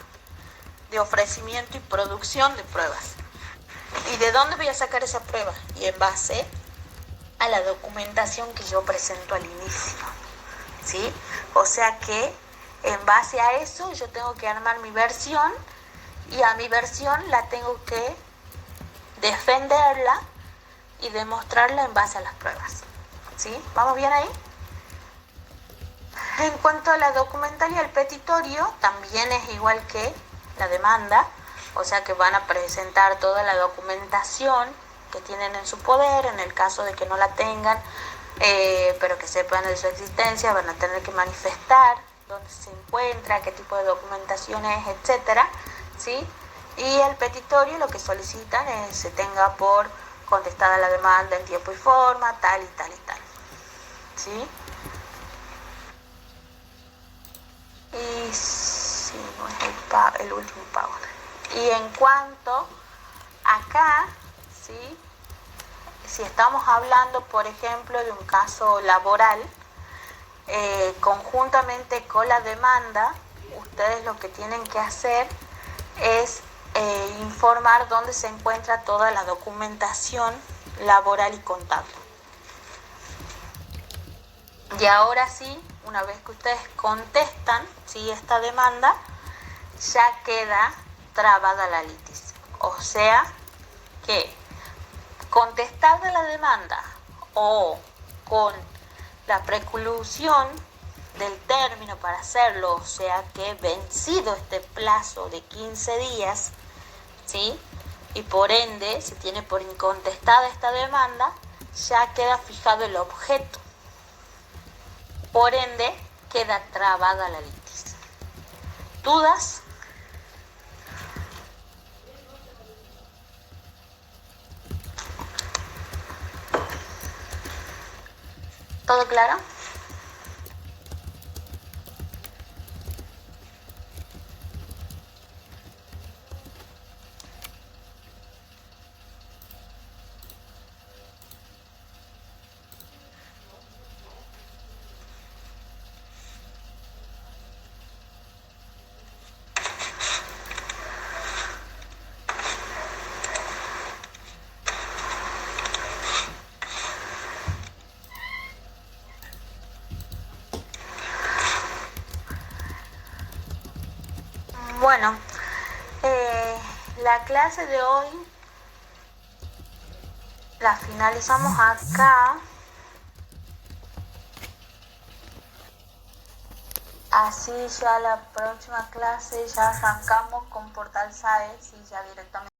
de ofrecimiento y producción de pruebas. ¿Y de dónde voy a sacar esa prueba? Y en base a la documentación que yo presento al inicio, ¿sí? O sea que en base a eso yo tengo que armar mi versión, y a mi versión la tengo que defenderla y demostrarla en base a las pruebas, ¿sí? ¿Vamos bien ahí? En cuanto a la documental y al petitorio, también es igual que la demanda, o sea que van a presentar toda la documentación que tienen en su poder. En el caso de que no la tengan, pero que sepan de su existencia, van a tener que manifestar dónde se encuentra, qué tipo de documentación es, etcétera, ¿sí? Y el petitorio lo que solicitan es se tenga por contestada la demanda en tiempo y forma, tal y tal y tal, ¿sí? Y sí, no es el último pago. Y en cuanto acá, ¿sí?, si estamos hablando, por ejemplo, de un caso laboral, conjuntamente con la demanda, ustedes lo que tienen que hacer es informar dónde se encuentra toda la documentación laboral y contable. Y ahora sí, una vez que ustedes contestan, ¿sí?, esta demanda, ya queda trabada la litis. O sea que contestada la demanda o con la preclusión del término para hacerlo, o sea que vencido este plazo de 15 días, ¿sí?, y por ende se tiene por incontestada esta demanda, ya queda fijado el objeto. Por ende, queda trabada la litis. ¿Dudas? ¿Todo claro? Bueno, la clase de hoy la finalizamos acá. Así ya la próxima clase ya arrancamos con Portal SAE, y ya directamente